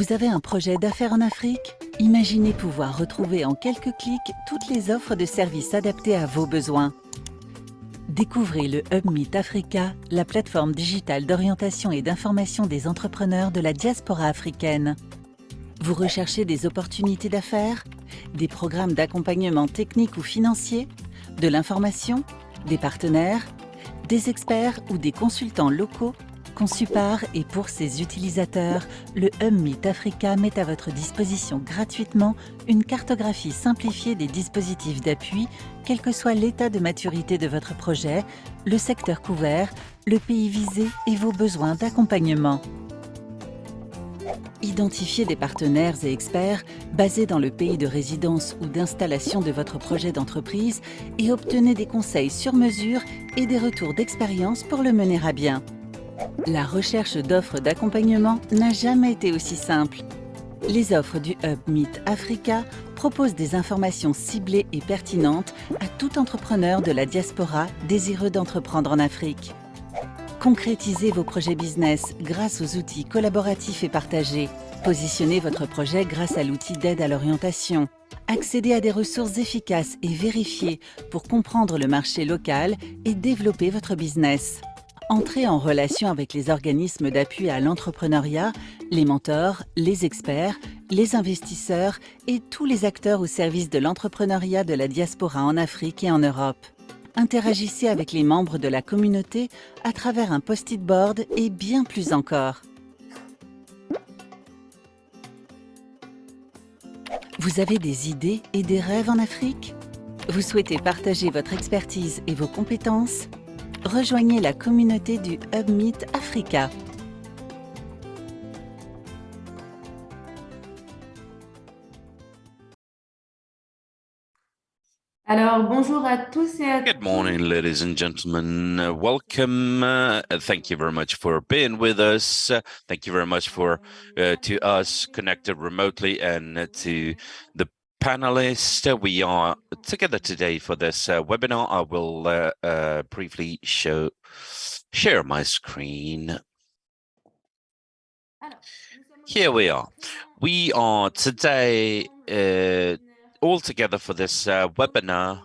Vous avez un projet d'affaires en Afrique? Imaginez pouvoir retrouver en quelques clics toutes les offres de services adaptées à vos besoins. Découvrez le Hub Meet Africa, la plateforme digitale d'orientation et d'information des entrepreneurs de la diaspora africaine. Vous recherchez des opportunités d'affaires, des programmes d'accompagnement technique ou financier, de l'information, des partenaires, des experts ou des consultants locaux? Conçu par et pour ses utilisateurs, le Hub Meet Africa met à votre disposition gratuitement une cartographie simplifiée des dispositifs d'appui, quel que soit l'état de maturité de votre projet, le secteur couvert, le pays visé et vos besoins d'accompagnement. Identifiez des partenaires et experts basés dans le pays de résidence ou d'installation de votre projet d'entreprise et obtenez des conseils sur mesure et des retours d'expérience pour le mener à bien. La recherche d'offres d'accompagnement n'a jamais été aussi simple. Les offres du Hub Meet Africa proposent des informations ciblées et pertinentes à tout entrepreneur de la diaspora désireux d'entreprendre en Afrique. Concrétisez vos projets business grâce aux outils collaboratifs et partagés. Positionnez votre projet grâce à l'outil d'aide à l'orientation. Accédez à des ressources efficaces et vérifiées pour comprendre le marché local et développer votre business. Entrez en relation avec les organismes d'appui à l'entrepreneuriat, les mentors, les experts, les investisseurs et tous les acteurs au service de l'entrepreneuriat de la diaspora en Afrique et en Europe. Interagissez avec les membres de la communauté à travers un post-it board et bien plus encore. Vous avez des idées et des rêves en Afrique? Vous souhaitez partager votre expertise et vos compétences? Rejoignez la communauté du Hub Meet Africa. Alors, bonjour à tous et à Good morning, ladies and gentlemen. Welcome. Thank you very much for being with us. Thank you very much for to us connected remotely and to the panelists. We are together today for this webinar. I will briefly share my screen. Here we are. We are today all together for this webinar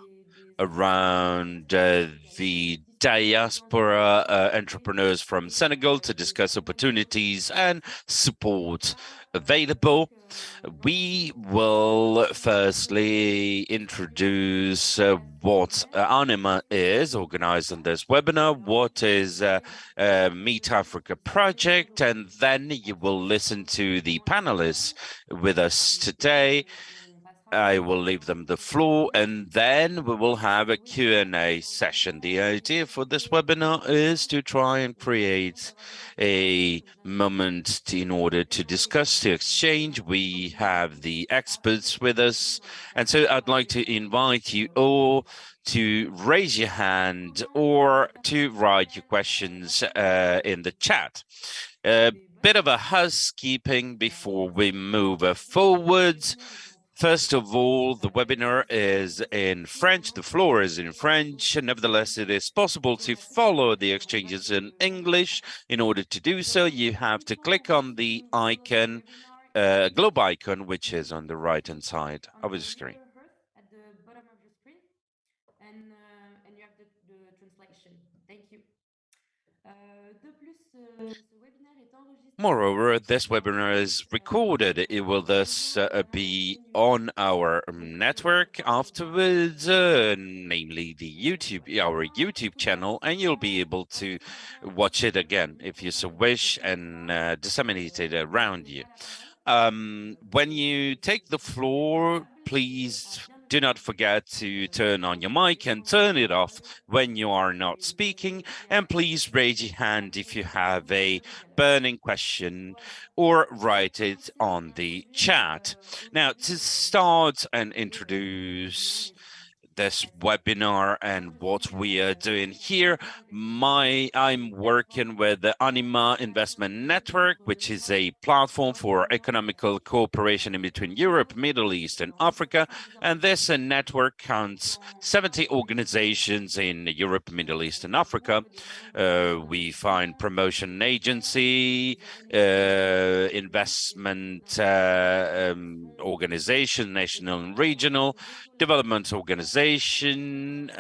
around the diaspora entrepreneurs from Senegal to discuss opportunities and support available. We will firstly introduce what ANIMA is, organized in this webinar, what is Meet Africa project, and then you will listen to the panelists with us today. I will leave them the floor, and then we will have a Q&A session. The idea for this webinar is to try and create a moment in order to discuss the exchange. We have the experts with us, and so I'd like to invite you all to raise your hand or to write your questions in the chat. A bit of a housekeeping before we move forward. First of all, the webinar is in French. The floor is in French. Nevertheless, it is possible to follow the exchanges in English. In order to do so, you have to click on the icon, globe icon, which is on the right-hand side of the screen. at the bottom of your screen, and you have the translation. Thank you. De plus, ce webinaire est enregistré. Moreover, this webinar is recorded. It will thus be on our network afterwards, namely our YouTube channel, and you'll be able to watch it again if you so wish and disseminate it around you. When you take the floor, please do not forget to turn on your mic and turn it off when you are not speaking. And please raise your hand if you have a burning question or write it on the chat. Now, to start and introduce this webinar and what we are doing here. I'm working with the ANIMA Investment Network, which is a platform for economical cooperation in between Europe, Middle East, and Africa. And this network counts 70 organizations in Europe, Middle East, and Africa. We find promotion agency, investment organization, national and regional, development organization,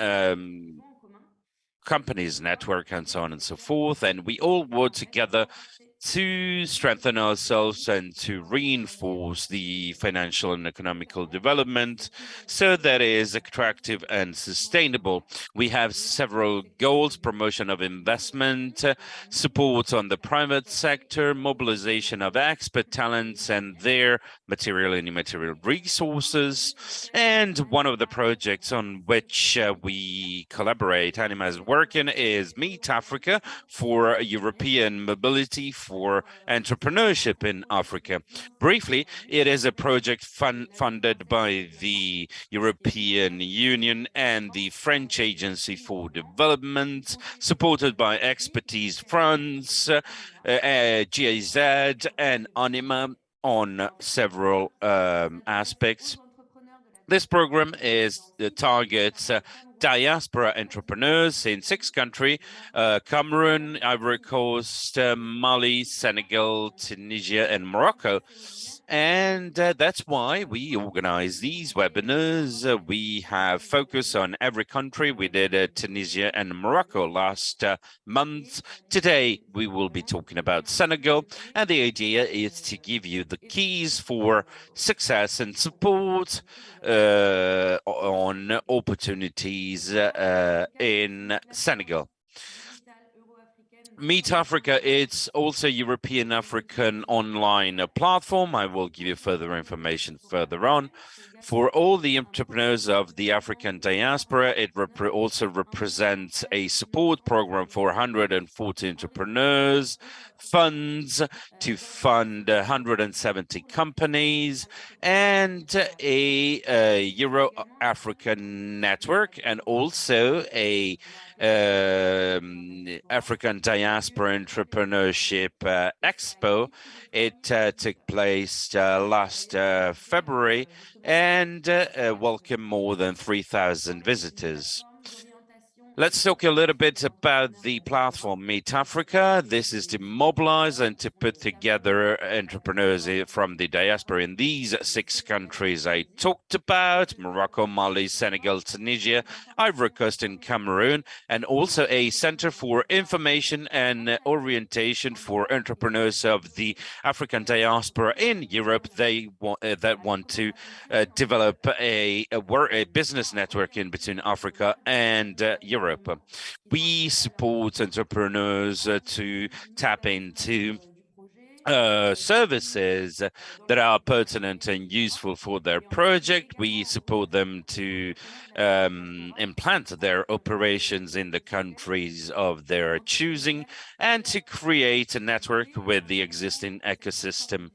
companies network, and so on and so forth. And we all work together to strengthen ourselves and to reinforce the financial and economical development so that it is attractive and sustainable. We have several goals: promotion of investment, support on the private sector, mobilization of expert talents and their material and immaterial resources. And one of the projects on which we collaborate, ANIMA is working, is Meet Africa for European mobility for entrepreneurship in Africa. Briefly, it is a project funded by the European Union and the French Agency for Development, supported by Expertise France, GIZ, and ANIMA on several aspects. This program targets diaspora entrepreneurs in 6 countries: Cameroon, Ivory Coast, Mali, Senegal, Tunisia, and Morocco. And that's why we organize these webinars. We have focus on every country. We did Tunisia and Morocco last month. Today, we will be talking about Senegal. And the idea is to give you the keys for success and support on opportunities in Senegal. Meet Africa, it's also European African online platform. I will give you further information further on. For all the entrepreneurs of the African diaspora, it also represents a support program for 140 entrepreneurs, funds to fund 170 companies, and a Euro-African network, and also a African Diaspora Entrepreneurship Expo. It took place last February and welcomed more than 3,000 visitors. Let's talk a little bit about the platform Meet Africa. This is to mobilize and to put together entrepreneurs from the diaspora in these 6 countries I talked about: Morocco, Mali, Senegal, Tunisia, Ivory Coast, and Cameroon, and also a center for information and orientation for entrepreneurs of the African diaspora in Europe. They that want to develop a business network in between Africa and Europe. We support entrepreneurs to tap into services that are pertinent and useful for their project. We support them to implant their operations in the countries of their choosing and to create a network with the existing ecosystem.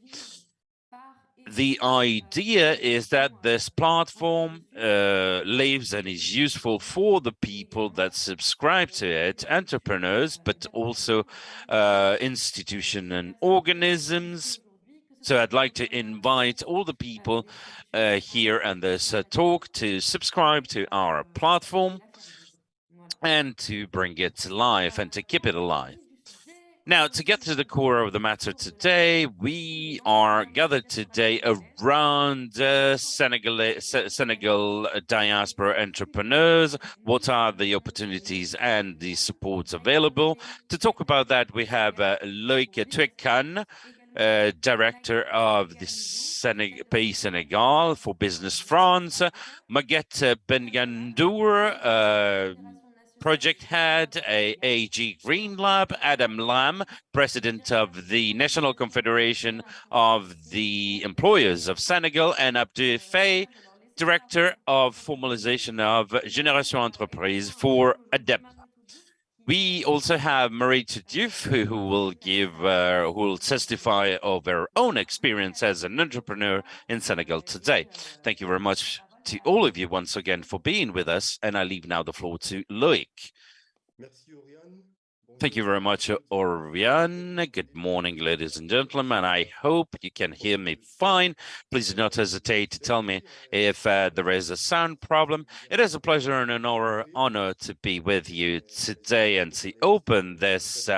The idea is that this platform lives and is useful for the people that subscribe to it, entrepreneurs, but also institutions and organisms. So I'd like to invite all the people here and this talk to subscribe to our platform and to bring it to life and to keep it alive. Now, to get to the core of the matter today, we are gathered today around Senegal diaspora entrepreneurs. What are the opportunities and the supports available? To talk about that, we have Loïc Tuekan, director of the Pays Senegal for Business France, Maguette NDOUR, project head, AGreenLab, Adama, president of the National Confederation of the Employers of Senegal, and Abdoulaye, director of formalization of Génération Entreprise for ADEPME. We also have Marie Diouf, who will testify of her own experience as an entrepreneur in Senegal today. Thank you very much, to all of you once again for being with us, and I leave now the floor to Loïc. Thank you very much, Auriane. Good morning, ladies and gentlemen. I hope you can hear me fine. Please do not hesitate to tell me if there is a sound problem. It is a pleasure and an honor to be with you today and to open this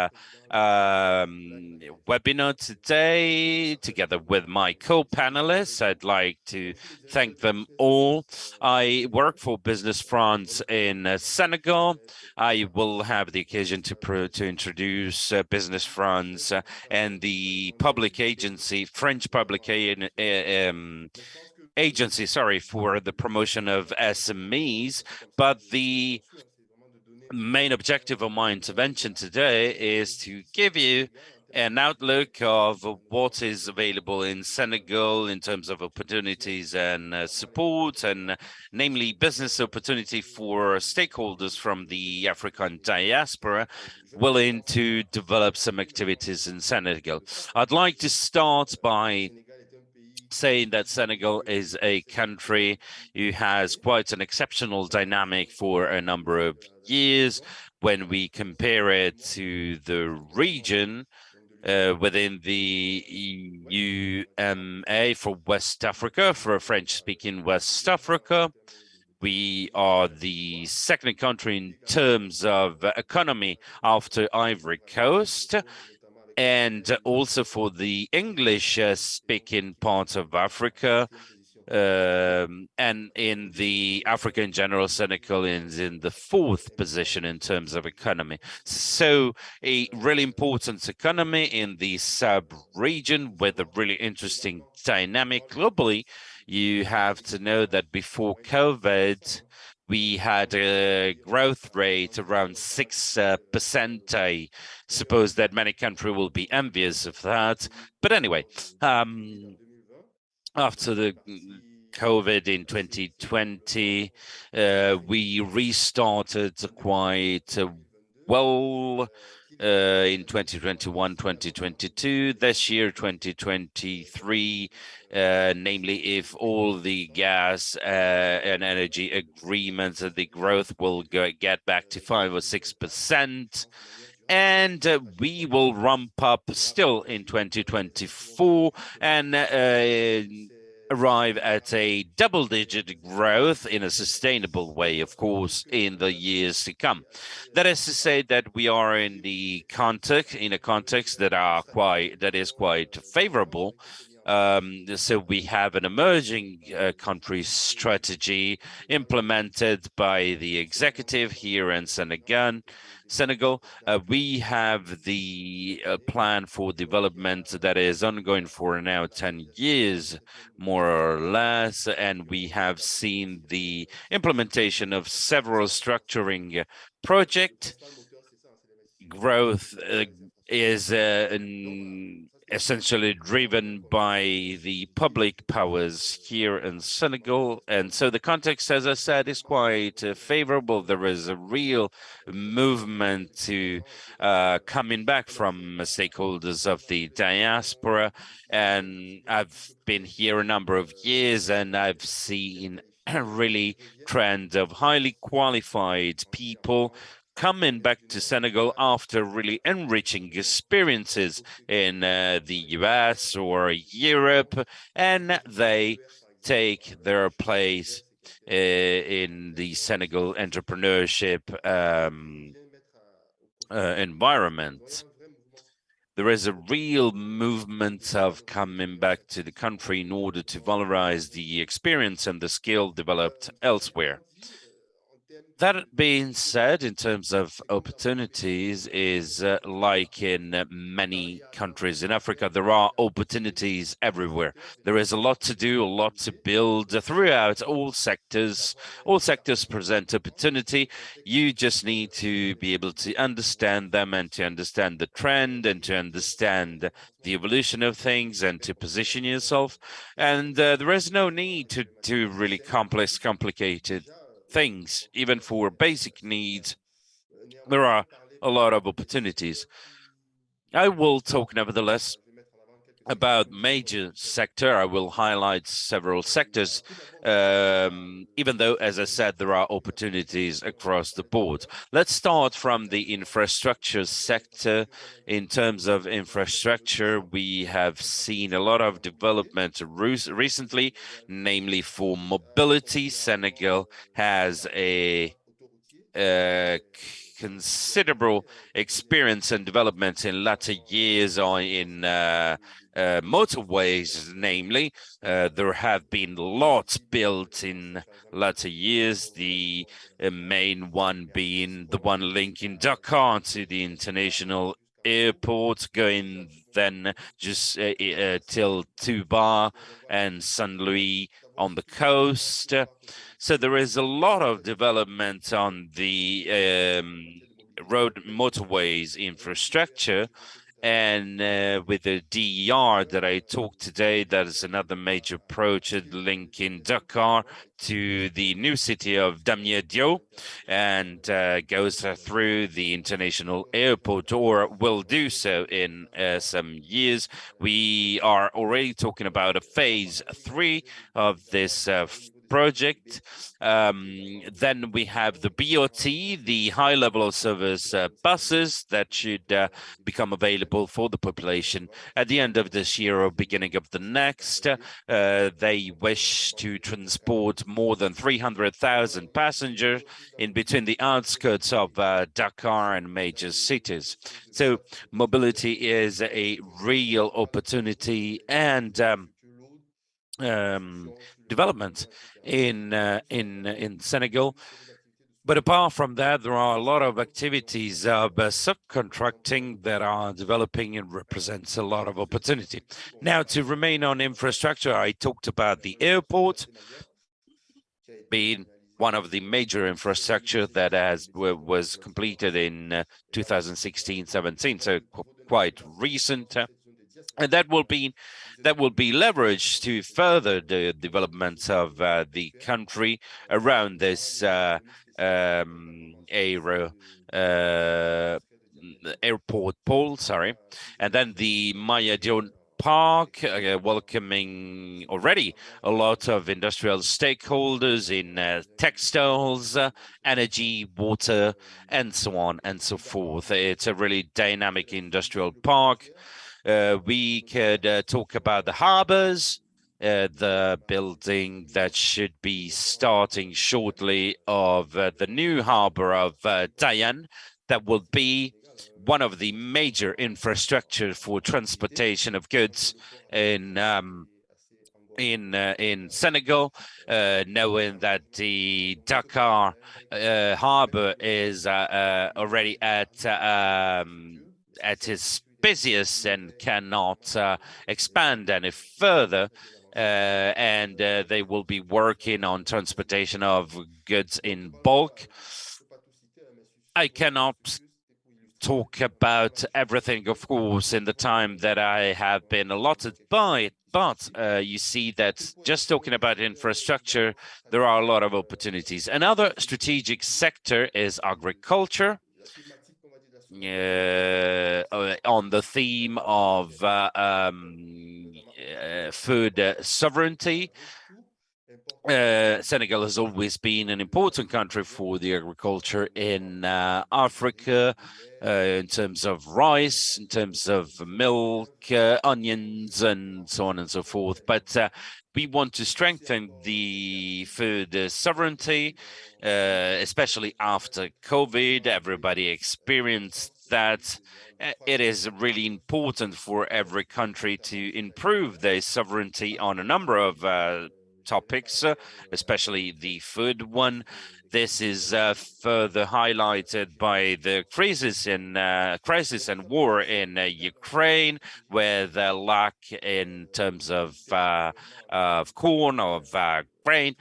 webinar today together with my co-panelists. I'd like to thank them all. I work for Business France in Senegal. I will have the occasion to introduce Business France and the public agency, French public agency, sorry, for the promotion of SMEs. But the main objective of my intervention today is to give you an outlook of what is available in Senegal in terms of opportunities and support, and namely business opportunity for stakeholders from the African diaspora willing to develop some activities in Senegal. I'd like to start by saying that Senegal is a country who has quite an exceptional dynamic for a number of years. When we compare it to the region within the EUMA for West Africa, for a French-speaking West Africa, we are the second country in terms of economy after Ivory Coast. And also for the English-speaking part of Africa, and in the Africa in general, Senegal is in the 4th position in terms of economy. So a really important economy in the sub-region with a really interesting dynamic globally. You have to know that before COVID, we had a growth rate around 6%. I suppose that many countries will be envious of that. But anyway, after the COVID in 2020, we restarted quite well in 2021, 2022. This year, 2023, namely if all the gas and energy agreements, the growth will get back to 5 or 6%. And we will ramp up still in 2024 and arrive at a double-digit growth in a sustainable way, of course, in the years to come. That is to say that we are in a context that is quite favorable. So we have an emerging country strategy implemented by the executive here in Senegal. We have the plan for development that is ongoing for now 10 years, more or less, and we have seen the implementation of several structuring projects. Growth is essentially driven by the public powers here in Senegal. And so the context, as I said, is quite favorable. There is a real movement to coming back from stakeholders of the diaspora. And I've been here a number of years and I've seen a really trend of highly qualified people coming back to Senegal after really enriching experiences in the US or Europe, and they take their place in the Senegal entrepreneurship environment. There is a real movement of coming back to the country in order to valorize the experience and the skill developed elsewhere. That being said, in terms of opportunities, is like in many countries in Africa, there are opportunities everywhere. There is a lot to do, a lot to build throughout all sectors. All sectors present opportunity. You just need to be able to understand them and to understand the trend and to understand the evolution of things and to position yourself. And there is no need to really complicated things. Even for basic needs, there are a lot of opportunities. I will talk, nevertheless, About major sector, I will highlight several sectors, even though, as I said, there are opportunities across the board. Let's start from the infrastructure sector. In terms of infrastructure, we have seen a lot of development recently, namely for mobility. Senegal has a considerable experience and development in latter years in motorways, namely. There have been lots built in latter years, the main one being the one linking Dakar to the international airport, going then just till Touba and Saint Louis on the coast. So there is a lot of development on the road motorways infrastructure. And with the DER that I talked today, that is another major project linking Dakar to the new city of Damietta, and goes through the international airport, or will do so in some years. We are already talking about a phase 3 of this project. Then we have the BOT, the high level of service buses that should become available for the population at the end of this year or beginning of the next. They wish to transport more than 300,000 passengers in between the outskirts of Dakar and major cities. So mobility is a real opportunity and development in Senegal. But apart from that, there are a lot of activities of subcontracting that are developing and represents a lot of opportunity. Now, to remain on infrastructure, I talked about the airport being one of the major infrastructure that was completed in 2016-17, so quite recent. And that will be leveraged to further the development of the country around this airport pole, and then the Maguette Park, welcoming already a lot of industrial stakeholders in textiles, energy, water, and so on and so forth. It's a really dynamic industrial park. We could talk about the harbors, the building that should be starting shortly of the new harbor of Dayan, that will be one of the major infrastructure for transportation of goods in Senegal, knowing that the Dakar harbor is already at its busiest and cannot expand any further. And they will be working on transportation of goods in bulk. I cannot talk about everything, of course, in the time that I have been allotted by it, but you see that just talking about infrastructure, there are a lot of opportunities. Another strategic sector is agriculture. On the theme of food sovereignty. Senegal has always been an important country for the agriculture in Africa, in terms of rice, in terms of milk, onions, and so on and so forth. But we want to strengthen the food sovereignty, especially after COVID. Everybody experienced that. It is really important for every country to improve their sovereignty on a number of topics, especially the food one. This is further highlighted by the crisis and war in Ukraine, where the lack in terms of corn, of grain,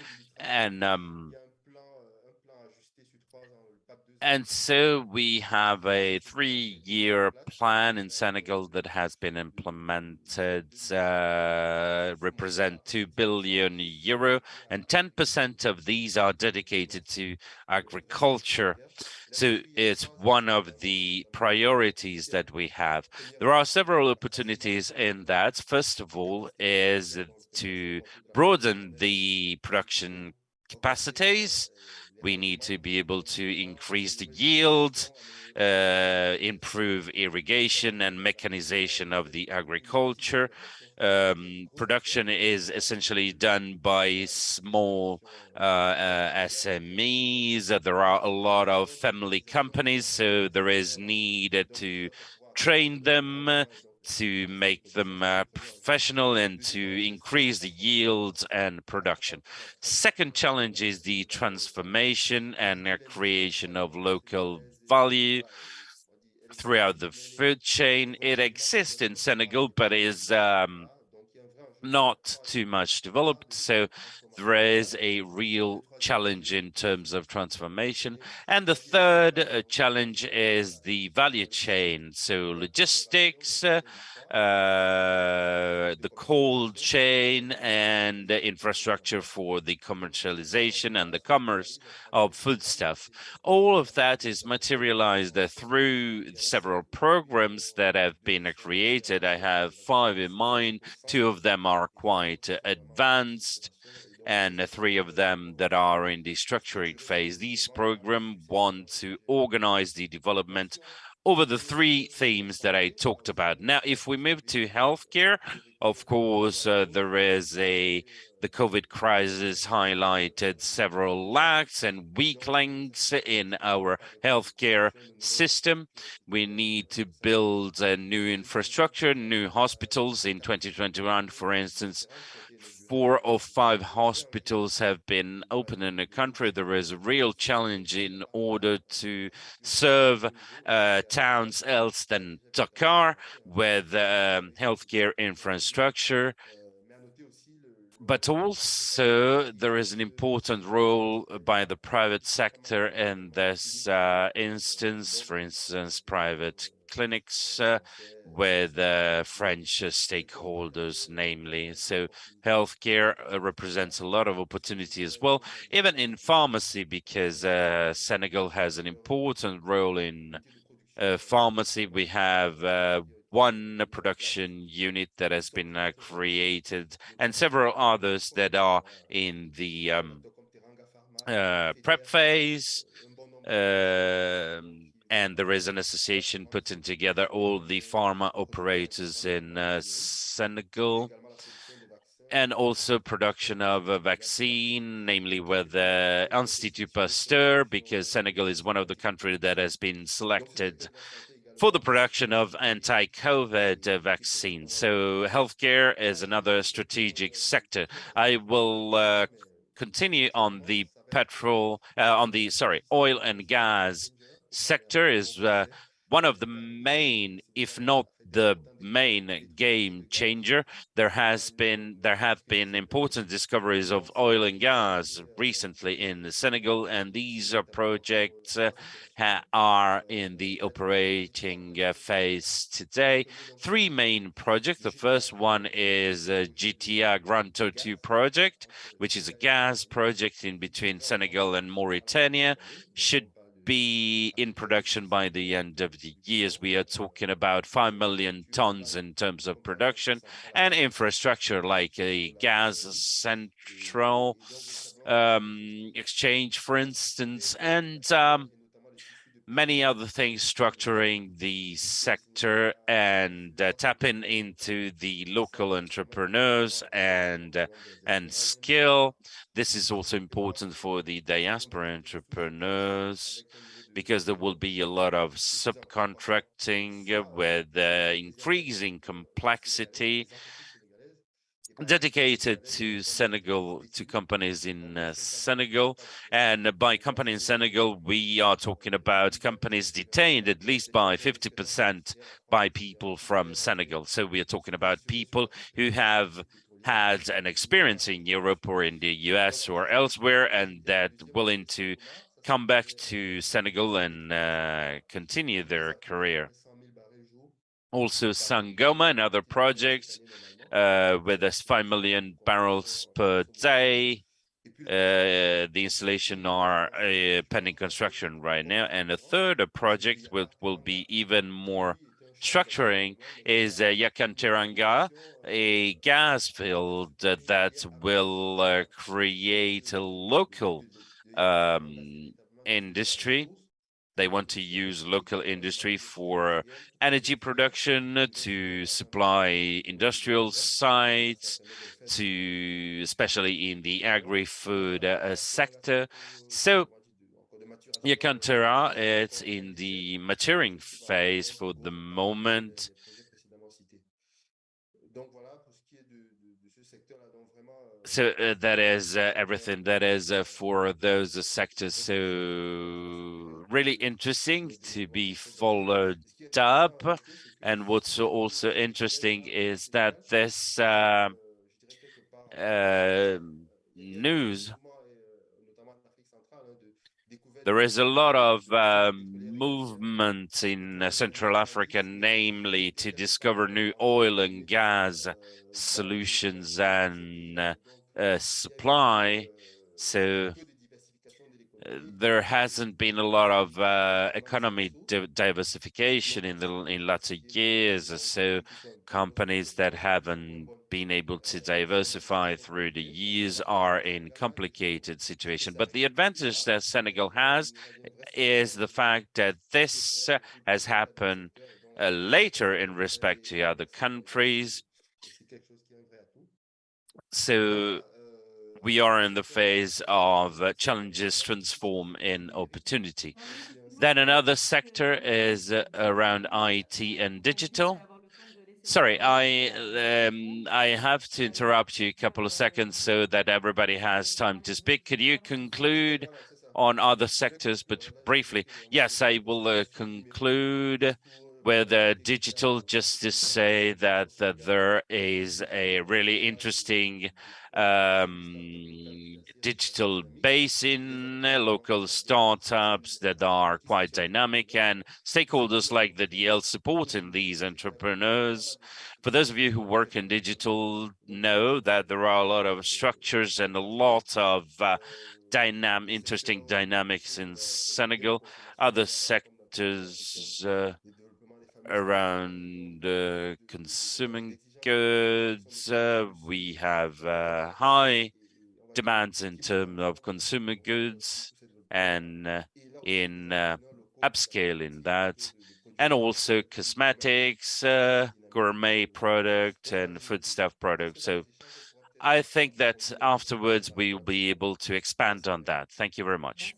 and so we have a 3-year plan in Senegal that has been implemented represent 2 billion euro, and 10% of these are dedicated to agriculture. So it's one of the priorities that we have. There are several opportunities in that. First of all, is to broaden the production capacities. We need to be able to increase the yield, improve irrigation and mechanization of the agriculture. Production is essentially done by small SMEs. There are a lot of family companies, so there is need to train them, to make them professional and to increase the yields and production. Second challenge is the transformation and creation of local value throughout the food chain. It exists in Senegal, but is not too much developed. So there is a real challenge in terms of transformation. And the third challenge is the value chain. So logistics, the cold chain, and infrastructure for the commercialization and the commerce of foodstuff. All of that is materialized through several programs that have been created. I have 5 in mind. 2 of them are quite advanced, and 3 of them that are in the structuring phase. These programs want to organize the development over the 3 themes that I talked about. Now, if we move to healthcare, of course, there is the COVID crisis highlighted several lacks and weak links in our healthcare system. We need to build a new infrastructure, new hospitals. In 2021, for instance, 4 or 5 hospitals have been opened in the country. There is a real challenge in order to serve towns else than Dakar with healthcare infrastructure. But also there is an important role by the private sector in this instance, for instance, private clinics with French stakeholders, namely. So healthcare represents a lot of opportunity as well, even in pharmacy, because Senegal has an important role in pharmacy. We have 1 production unit that has been created, and several others that are in the prep phase. And there is an association putting together all the pharma operators in Senegal, and also production of a vaccine, namely with Institut Pasteur, because Senegal is one of the countries that has been selected for the production of anti-COVID vaccines. So healthcare is another strategic sector. I will continue on the oil and gas sector. Is one of the main, if not the main, game changer. There have been important discoveries of oil and gas recently in Senegal, and these projects are in the operating phase today. 3 main projects. The first one is GTA Granto 2 project, which is a gas project in between Senegal and Mauritania. Should be in production by the end of the years. We are talking about 5 million tons in terms of production and infrastructure, like a gas central exchange, for instance, and many other things structuring the sector and tapping into the local entrepreneurs and skill. This is also important for the diaspora entrepreneurs, because there will be a lot of subcontracting with increasing complexity dedicated to Senegal, to companies in Senegal. And by company in Senegal, we are talking about companies detained at least by 50% by people from Senegal. So we are talking about people who have had an experience in Europe or in the US or elsewhere, and that willing to come back to Senegal and continue their career. Also Sangoma and other projects with us 5 million barrels per day. The installation are pending construction right now. And a third project will be even more structuring is Yakanteranga, a gas field that will create a local industry. They want to use local industry for energy production, to supply industrial sites, to especially in the agri-food sector. So Yakantera, it's in the maturing phase for the moment. So that is everything that is for those sectors. So really interesting to be followed up. And what's also interesting is that this news, there is a lot of movement in Central Africa, namely to discover new oil and gas solutions and supply. So there hasn't been a lot of economy diversification in latter years. So companies that haven't been able to diversify through the years are in complicated situation. But the advantage that Senegal has is the fact that this has happened later in respect to other countries. So we are in the phase of challenges transform in opportunity. Then another sector is around IT and digital. Sorry, I have to interrupt you a couple of seconds so that everybody has time to speak. Could you conclude on other sectors, but briefly? Yes, I will conclude with digital, just to say that there is a really interesting digital base in local startups that are quite dynamic, and stakeholders like the DL supporting these entrepreneurs. For those of you who work in digital, know that there are a lot of structures and a lot of interesting dynamics in Senegal. Other sectors around consuming goods, we have high demands in terms of consumer goods and in upscaling that, and also cosmetics, gourmet product and foodstuff products. So I think that afterwards we will be able to expand on that. Thank you very much.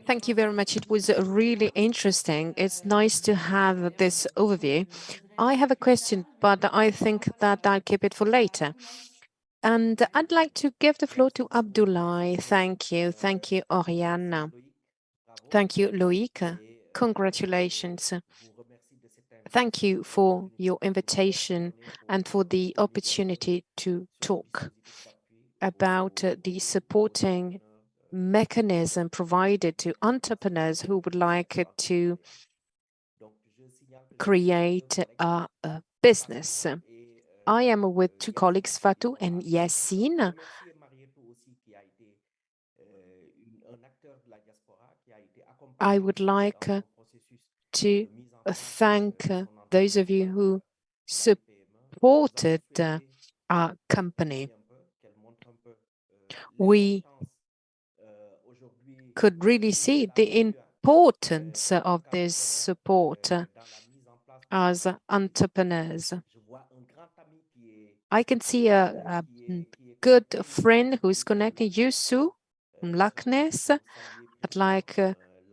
Thank you very much. It was really interesting. It's nice to have this overview. I have a question, but I think that I'll keep it for later. And I'd like to give the floor to Abdoulaye. Thank you. Thank you, Auriane. Thank you, Loïc. Congratulations. Thank you for your invitation and for the opportunity to talk about the supporting mechanism provided to entrepreneurs who would like to create a business. I am with two colleagues, Fatou and Yassine. I would like to thank those of you who supported our company. We could really see the importance of this support as entrepreneurs. I can see a good friend who's connected, Yusu from Laknes. I'd like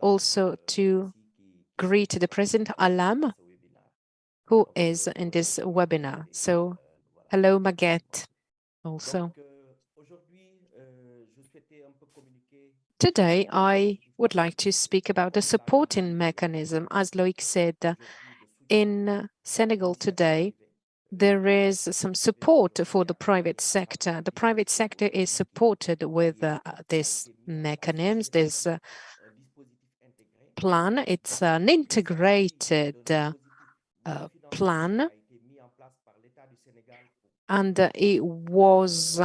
also to greet the President Alam, who is in this webinar. So hello, Maguette, also. Today, I would like to speak about the supporting mechanism. As Loïc said, in Senegal today, there is some support for the private sector. The private sector is supported with this mechanism, this plan. It's an integrated plan and it was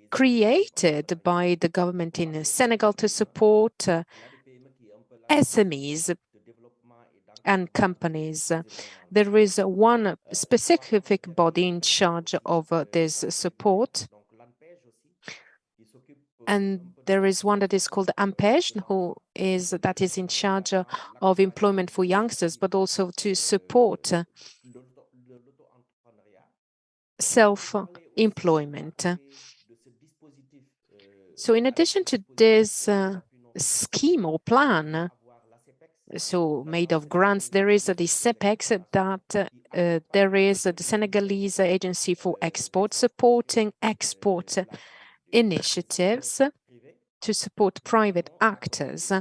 created by the government in Senegal to support SMEs and companies. There is one specific body in charge of this support, and there is one that is called AMPEJ, that is in charge of employment for youngsters, but also to support self-employment. So in addition to this scheme or plan, so made of grants, there is the CEPEX, that there is the Senegalese Agency for Export, supporting export initiatives to support private actors.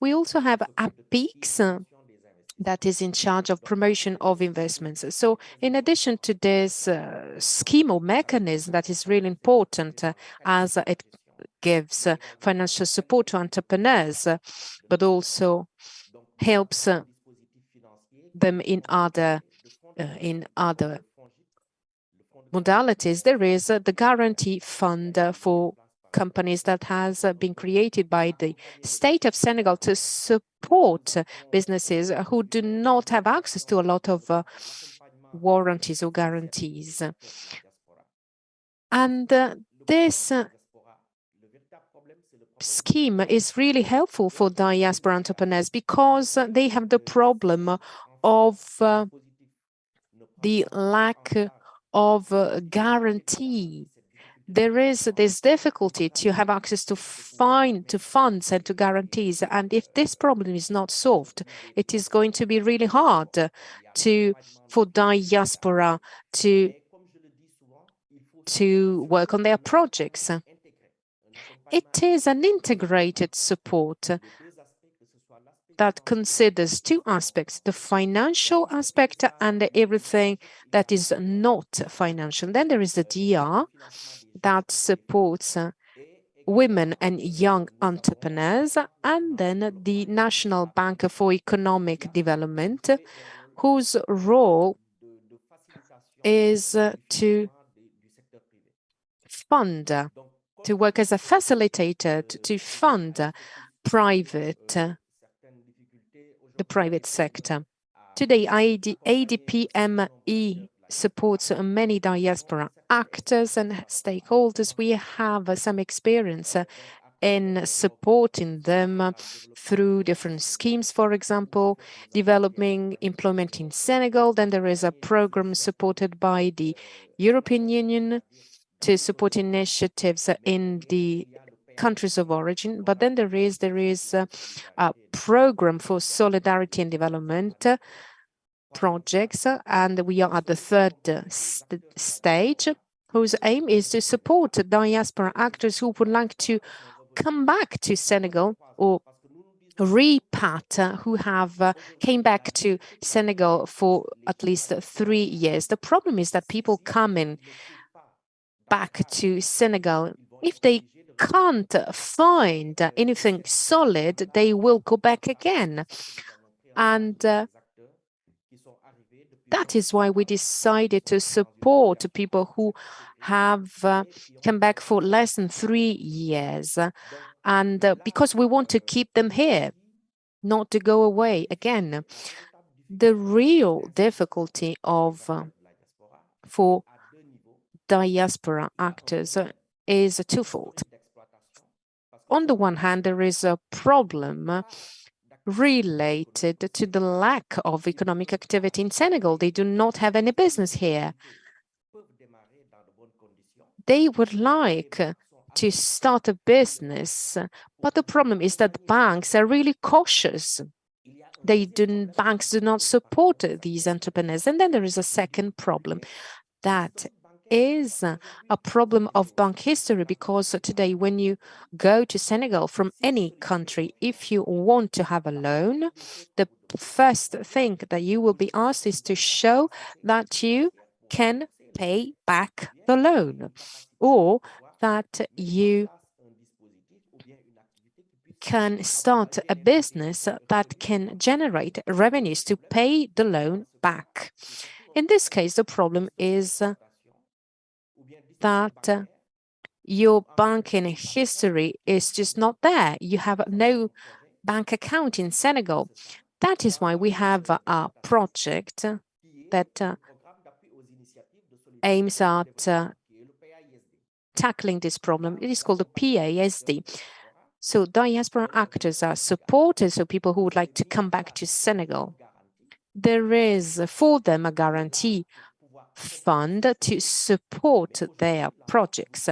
We also have APIX, that is in charge of promotion of investments. So in addition to this scheme or mechanism that is really important, as it gives financial support to entrepreneurs, but also helps them in other modalities, there is the guarantee fund for companies that has been created by the state of Senegal to support businesses who do not have access to a lot of warranties or guarantees. And this scheme is really helpful for diaspora entrepreneurs because they have the problem of the lack of guarantee. There is this difficulty to have access to funds and to guarantees. And if this problem is not solved, it is going to be really hard for diaspora to work on their projects. It is an integrated support that considers two aspects, the financial aspect and everything that is not financial. Then there is the DR that supports women and young entrepreneurs, and then the National Bank for Economic Development, whose role is to fund, to work as a facilitator, to fund the private sector. Today, ADEPME supports many diaspora actors and stakeholders. We have some experience in supporting them through different schemes, for example, developing employment in Senegal. Then there is a program supported by the European Union to support initiatives in the countries of origin. But then there is a program for solidarity and development projects, and we are at the third stage, whose aim is to support diaspora actors who would like to come back to Senegal, or repat who have came back to Senegal for at least 3 years. The problem is that people coming back to Senegal, if they can't find anything solid, they will go back again. And that is why we decided to support people who have come back for less than 3 years. And because we want to keep them here, not to go away again. The real difficulty for diaspora actors is twofold. On the one hand, there is a problem related to the lack of economic activity in Senegal. They do not have any business here. They would like to start a business, but the problem is that banks are really cautious. Banks do not support these entrepreneurs. And then there is a second problem. That is a problem of bank history, because today when you go to Senegal from any country, if you want to have a loan, the first thing that you will be asked is to show that you can pay back the loan, or that you can start a business that can generate revenues to pay the loan back. In this case, the problem is that your banking history is just not there. You have no bank account in Senegal. That is why we have a project that aims at tackling this problem. It is called the PASD. So diaspora actors are supported, so people who would like to come back to Senegal. There is for them a guarantee fund to support their projects.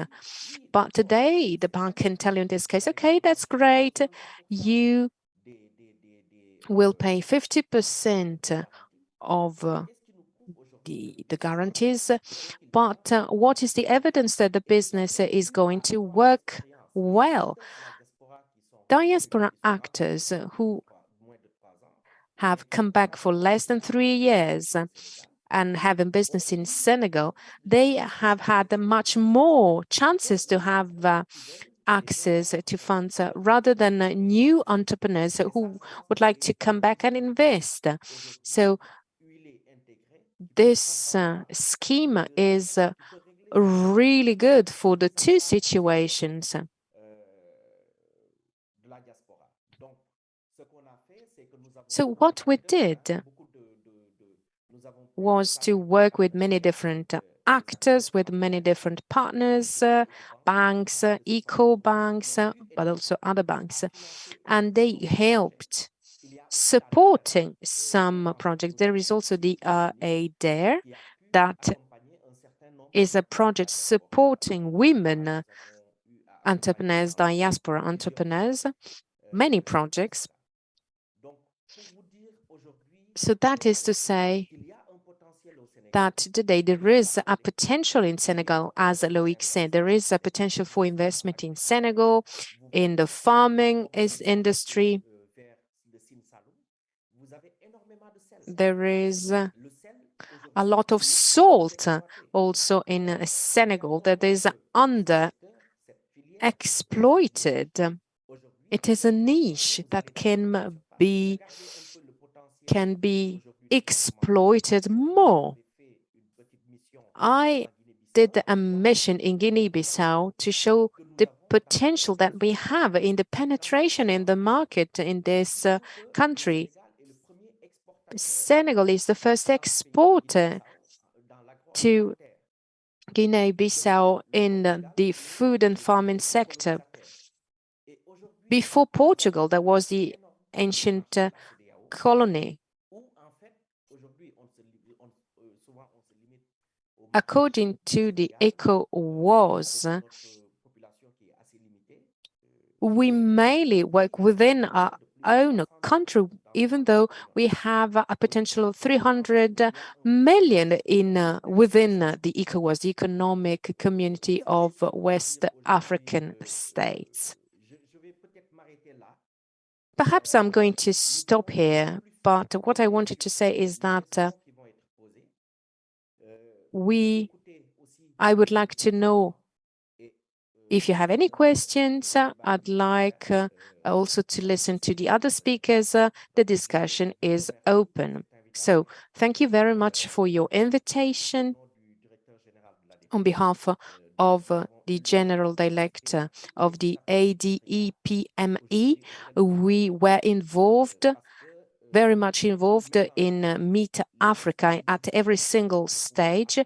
But today, the bank can tell you in this case, okay, that's great. You will pay 50% of the guarantees. But what is the evidence that the business is going to work well? Diaspora actors who have come back for less than 3 years and having business in Senegal, they have had much more chances to have access to funds rather than new entrepreneurs who would like to come back and invest. So this scheme is really good for the two situations. So what we did was to work with many different actors, with many different partners, banks, eco banks, but also other banks, and they helped supporting some projects. There is also the ADEPME, that is a project supporting women entrepreneurs, diaspora entrepreneurs, many projects. So that is to say that today there is a potential in Senegal, as Loïc said, there is a potential for investment in Senegal, in the farming industry. There is a lot of salt also in Senegal that is under exploited. It is a niche that can be exploited more. I did a mission in Guinea-Bissau to show the potential that we have in the penetration in the market in this country. Senegal is the first exporter to Guinea-Bissau in the food and farming sector. Before Portugal, there was the ancient colony. According to the ECOWAS, we mainly work within our own country, even though we have a potential of 300 million within the ECOWAS, the Economic Community of West African States. Perhaps I'm going to stop here, but what I wanted to say is that I would like to know if you have any questions. I'd like also to listen to the other speakers. The discussion is open. So thank you very much for your invitation. On behalf of the General Director of the ADEPME, we were very much involved in Meet Africa at every single stage,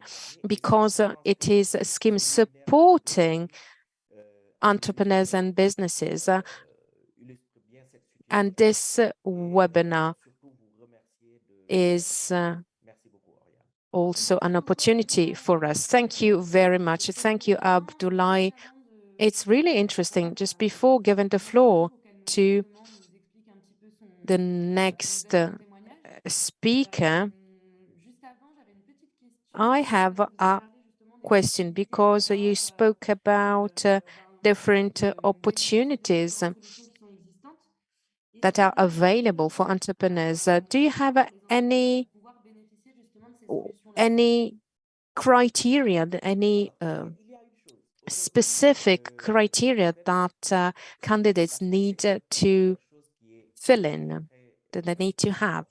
because it is a scheme supporting entrepreneurs and businesses. And this webinar is also an opportunity for us. Thank you very much. Thank you, Abdoulaye. It's really interesting. Just before giving the floor to the next speaker, I have a question, because you spoke about different opportunities that are available for entrepreneurs. Do you have any criteria, any specific criteria that candidates need to fill in, that they need to have?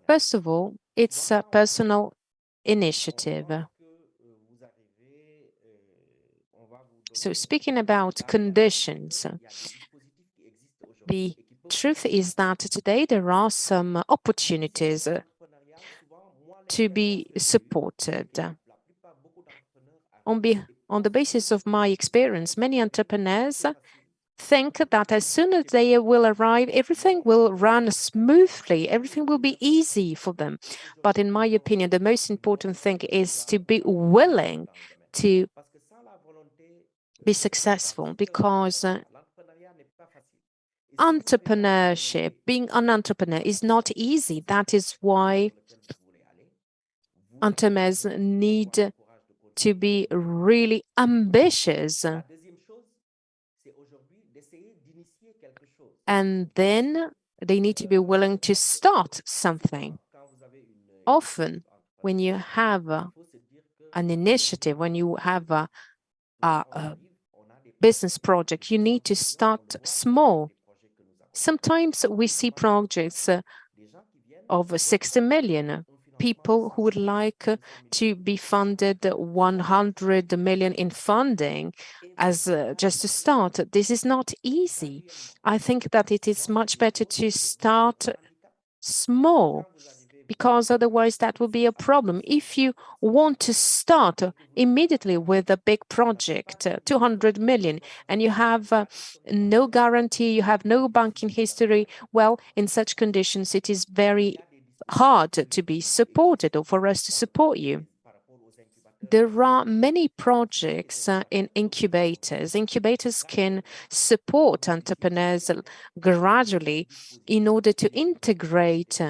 First of all, it's a personal initiative. So speaking about conditions, the truth is that today there are some opportunities to be supported. On the basis of my experience, many entrepreneurs think that as soon as they will arrive, everything will run smoothly, everything will be easy for them. But in my opinion, the most important thing is to be willing to be successful, because entrepreneurship, being an entrepreneur is not easy. That is why entrepreneurs need to be really ambitious. And then they need to be willing to start something. Often, when you have an initiative, when you have a business project, you need to start small. Sometimes we see projects of 60 million. People who would like to be funded 100 million in funding as just to start. This is not easy. I think that it is much better to start small, because otherwise that will be a problem. If you want to start immediately with a big project, 200 million, and you have no guarantee, you have no banking history, well, in such conditions, it is very hard to be supported or for us to support you. There are many projects in incubators. Incubators can support entrepreneurs gradually in order to integrate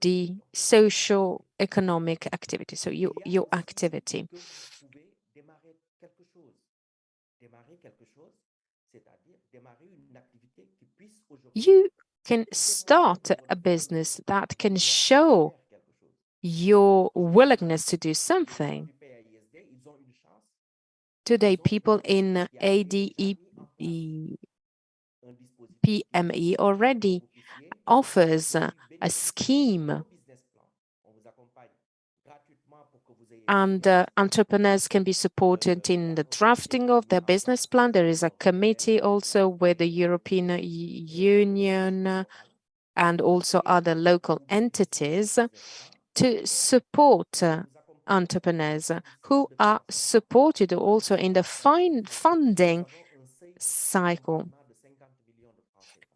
the social economic activity, so your activity. You can start a business that can show your willingness to do something. Today, people in ADEPME already offers a scheme, and entrepreneurs can be supported in the drafting of their business plan. There is a committee also with the European Union and also other local entities to support entrepreneurs who are supported also in the funding cycle.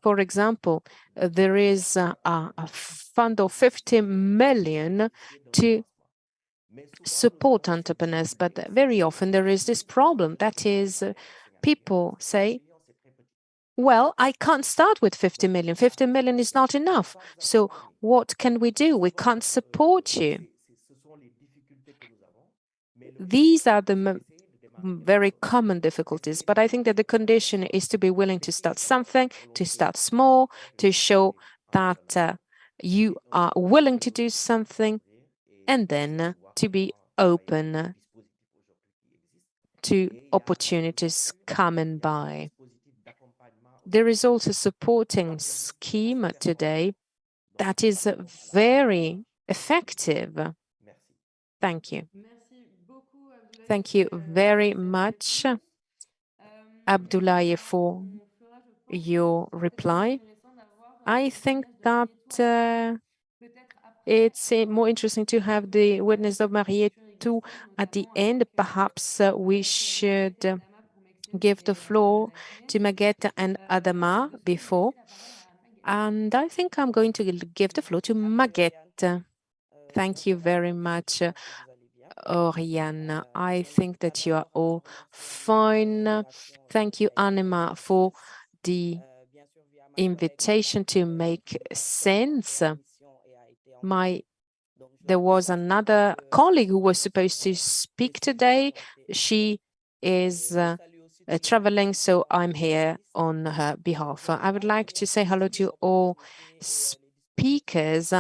For example, there is a fund of 50 million to support entrepreneurs, but very often there is this problem. That is, people say, well, I can't start with 50 million. 50 million is not enough. So what can we do? We can't support you. These are the very common difficulties, but I think that the condition is to be willing to start something, to start small, to show that you are willing to do something, and then to be open to opportunities coming by. There is also a supporting scheme today that is very effective. Thank you. Thank you very much, Abdoulaye, for your reply. I think that it's more interesting to have the witness of Maguette at the end. Perhaps we should give the floor to Maguette and Adama before. And I think I'm going to give the floor to Maguette. Thank you very much, Auriane. I think that you are all fine. Thank you, ANIMA, for the invitation to Makesense. There was another colleague who was supposed to speak today. She is traveling, so I'm here on her behalf. I would like to say hello to all speakers.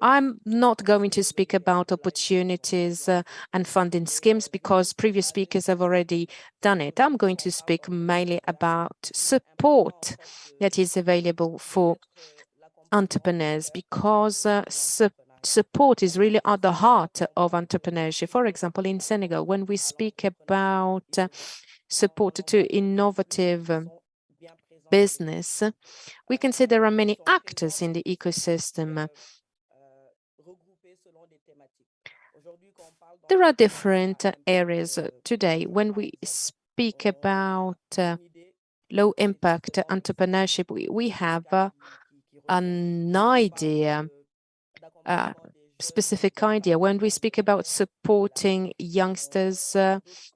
I'm not going to speak about opportunities and funding schemes because previous speakers have already done it. I'm going to speak mainly about support that is available for entrepreneurs, because support is really at the heart of entrepreneurship. For example, in Senegal, when we speak about support to innovative business, we can say there are many actors in the ecosystem. There are different areas today. When we speak about low impact entrepreneurship, we have an idea, specific idea. When we speak about supporting youngsters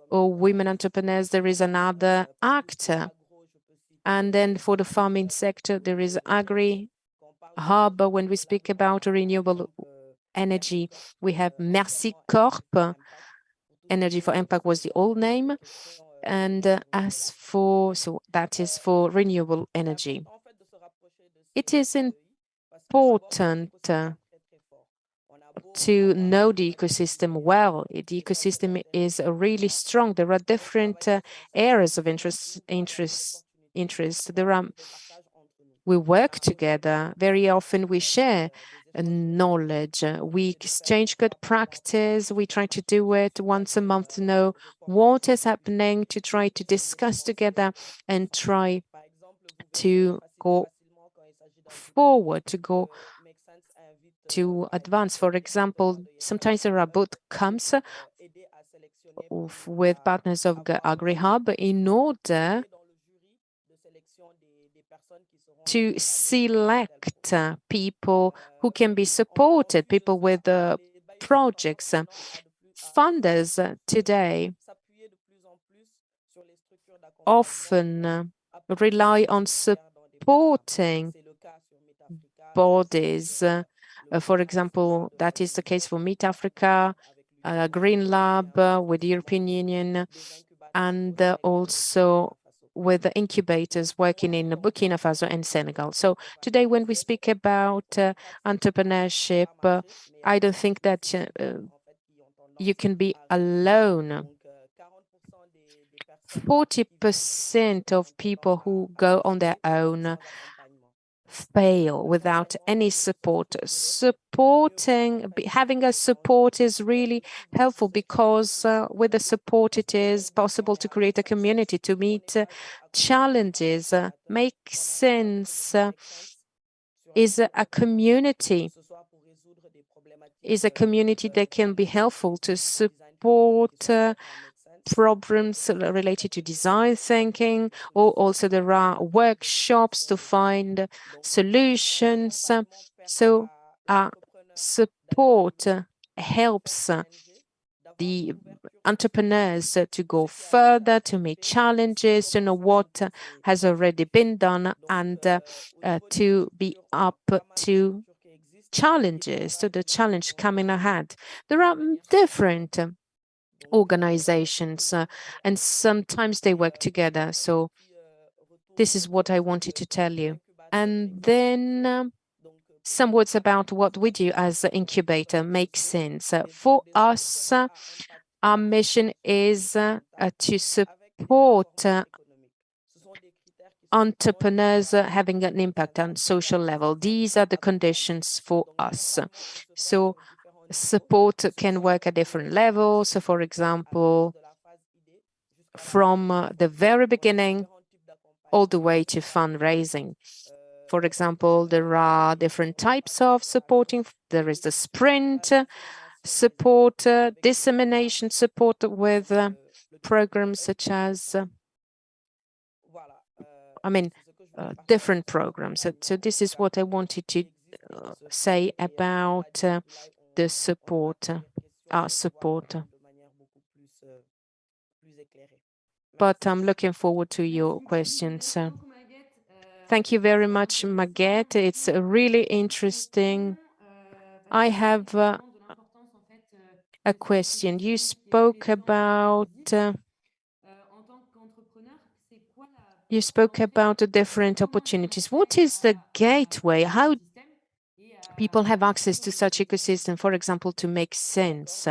or women entrepreneurs, there is another actor. And then for the farming sector, there is Agri-Hub. When we speak about renewable energy, we have Merci Corp. Energy for Impact was the old name. And so that is for renewable energy. It is important to know the ecosystem well. The ecosystem is really strong. There are different areas of interest. We work together. Very often we share knowledge. We exchange good practice. We try to do it once a month to know what is happening, to try to discuss together and try to go forward, to advance. For example, sometimes there are boot camps with partners of the Agri-Hub in order to select people who can be supported, people with projects. Funders today often rely on supporting bodies. For example, that is the case for Meet Africa, AGreenLab with the European Union, and also with the incubators working in Burkina Faso and Senegal. So today, when we speak about entrepreneurship, I don't think that you can be alone. 40% of people who go on their own fail without any support. Having a support is really helpful because with the support, it is possible to create a community, to meet challenges. Makesense is a community that can be helpful to support problems related to design thinking, or also there are workshops to find solutions. So support helps the entrepreneurs to go further, to meet challenges, to know what has already been done, and to be up to challenges, to the challenge coming ahead. There are different organizations and sometimes they work together. So this is what I wanted to tell you. And then some words about what we do as an incubator. Makesense. For us, our mission is to support entrepreneurs having an impact on social level. These are the conditions for us. So support can work at different levels. So for example, from the very beginning all the way to fundraising. For example, there are different types of supporting. There is the sprint support, dissemination support with programs such as, different programs. So this is what I wanted to say about the support, our support. But I'm looking forward to your questions. Thank you very much, Maguette. It's really interesting. I have a question. You spoke about the different opportunities. What is the gateway? How people have access to such ecosystem, for example, to make sense?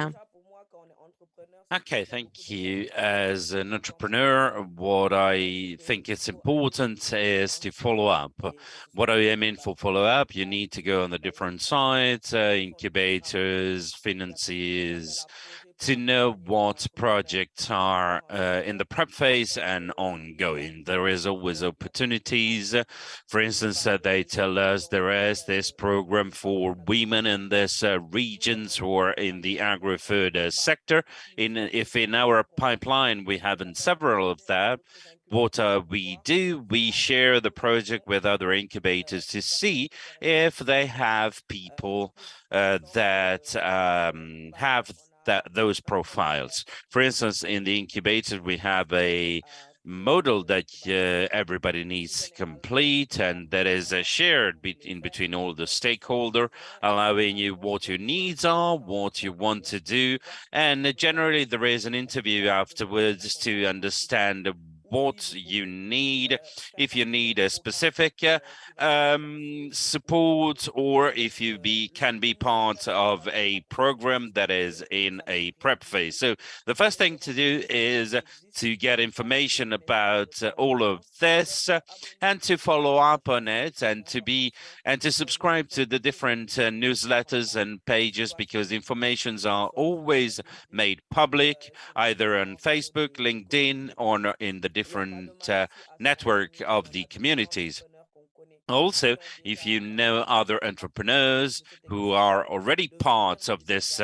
Okay, thank you. As an entrepreneur, what I think is important is to follow up. What I mean for follow up, you need to go on the different sites, incubators, financiers, to know what projects are in the prep phase and ongoing. There is always opportunities. For instance, they tell us there is this program for women in this regions or in the agri-food sector. If in our pipeline we have in several of that, what we do, we share the project with other incubators to see if they have people that have those profiles. For instance, in the incubator, we have a model that everybody needs to complete, and that is shared in between all the stakeholder, allowing you what your needs are, what you want to do, and generally there is an interview afterwards to understand what you need, if you need a specific support, or if you can be part of a program that is in a prep phase. So the first thing to do is to get information about all of this and to follow up on it, and to subscribe to the different newsletters and pages, because informations are always made public either on Facebook, LinkedIn, or in the different network of the communities. Also, if you know other entrepreneurs who are already parts of this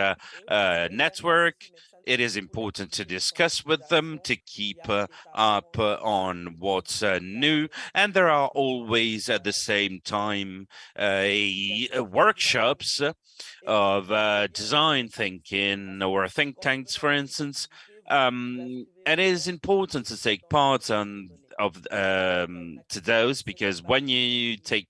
network, it is important to discuss with them, to keep up on what's new. And there are always at the same time workshops of design thinking or think tanks, for instance. And it is important to take part to those, because when you take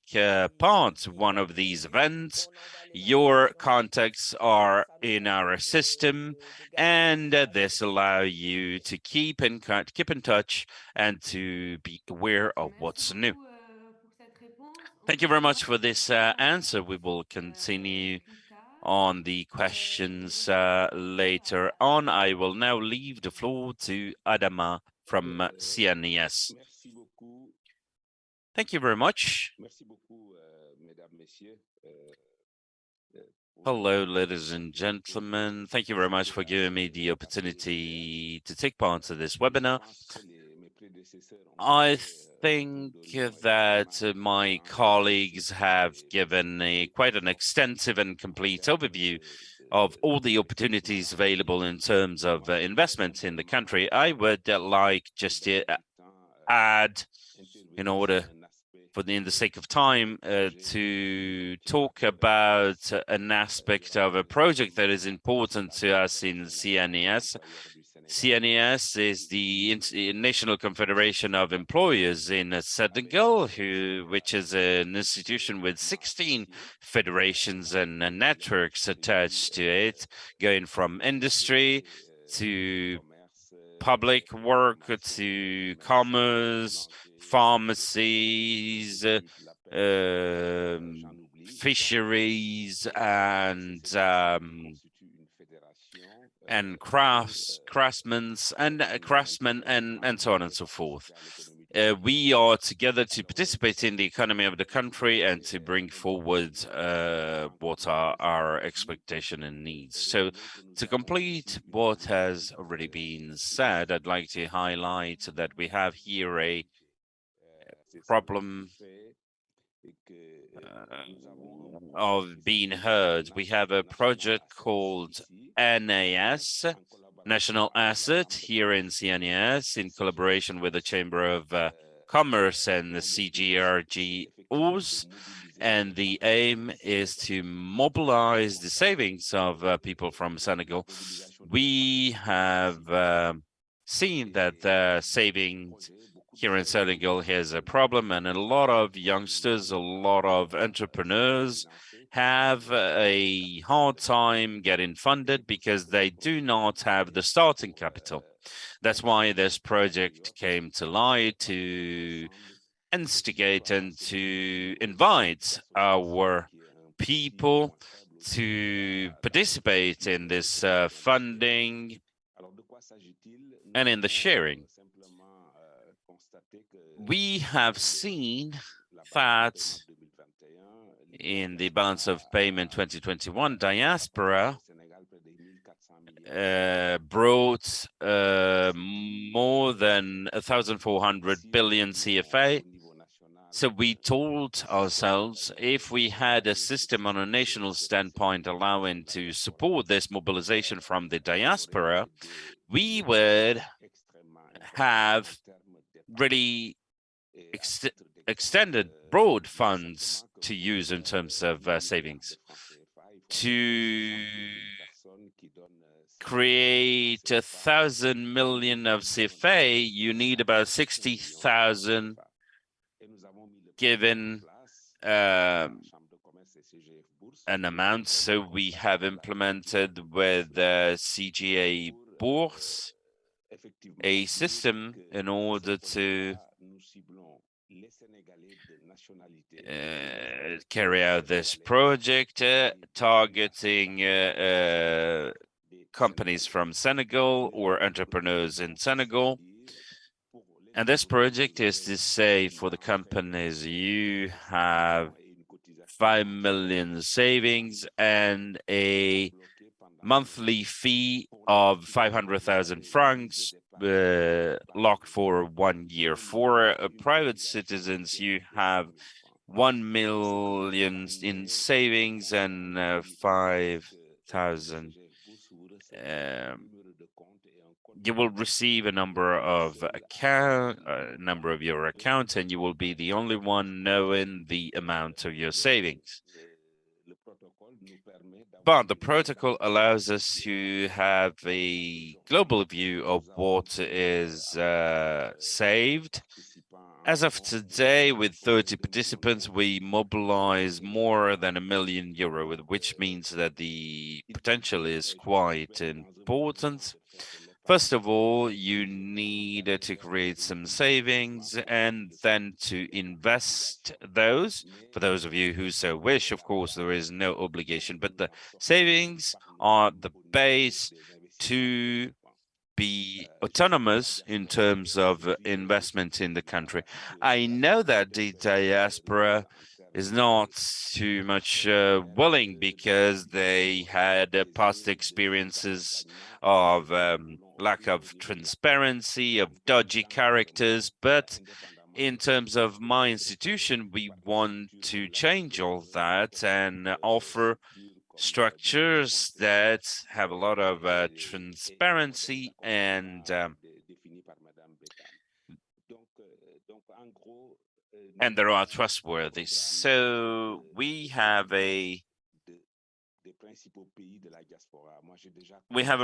part in one of these events, your contacts are in our system, and this allow you to keep in touch and to be aware of what's new. Thank you very much for this answer. We will continue on the questions later on. I will now leave the floor to Adama from CNES. Thank you very much. Hello, ladies and gentlemen. Thank you very much for giving me the opportunity to take part in this webinar. I think that my colleagues have given quite an extensive and complete overview of all the opportunities available in terms of investment in the country. I would like just to add, in the sake of time, to talk about an aspect of a project that is important to us in CNES. CNES is the National Confederation of Employers in Senegal, which is an institution with 16 federations and networks attached to it, going from industry to public work to commerce, pharmacies, fisheries, and craftsmen and so on and so forth. We are together to participate in the economy of the country and to bring forward what are our expectation and needs. So to complete what has already been said, I'd like to highlight that we have here a problem of being heard. We have a project called NAS, National Asset, here in CNES, in collaboration with the Chamber of Commerce and the CGRGOs. And the aim is to mobilize the savings of people from Senegal. We have seen that the savings here in Senegal has a problem, and a lot of youngsters, a lot of entrepreneurs have a hard time getting funded because they do not have the starting capital. That's why this project came to light, to instigate and to invite our people to participate in this funding And in the sharing, we have seen that in the balance of payment 2021, diaspora brought more than 1,400 billion CFA. So we told ourselves, if we had a system on a national standpoint allowing to support this mobilization from the diaspora, we would have really extended broad funds to use in terms of savings. To create 1,000 million of CFA, you need about 60,000 given an amount. So we have implemented with CGA Bourse a system in order to carry out this project, targeting companies from Senegal or entrepreneurs in Senegal. And this project is to say for the companies, you have 5 million savings and a monthly fee of 500,000 francs locked for 1 year. For private citizens, you have 1 million in savings and 5,000. You will receive a number of your accounts, and you will be the only one knowing the amount of your savings. But the protocol allows us to have a global view of what is saved. As of today, with 30 participants, we mobilize more than €1 million, which means that the potential is quite important. First of all, you need to create some savings and then to invest those. For those of you who so wish, of course, there is no obligation, but the savings are the base to be autonomous in terms of investment in the country. I know that the diaspora is not too much willing because they had past experiences of lack of transparency, of dodgy characters, but in terms of my institution, we want to change all that and offer structures that have a lot of transparency and they are trustworthy. So we have a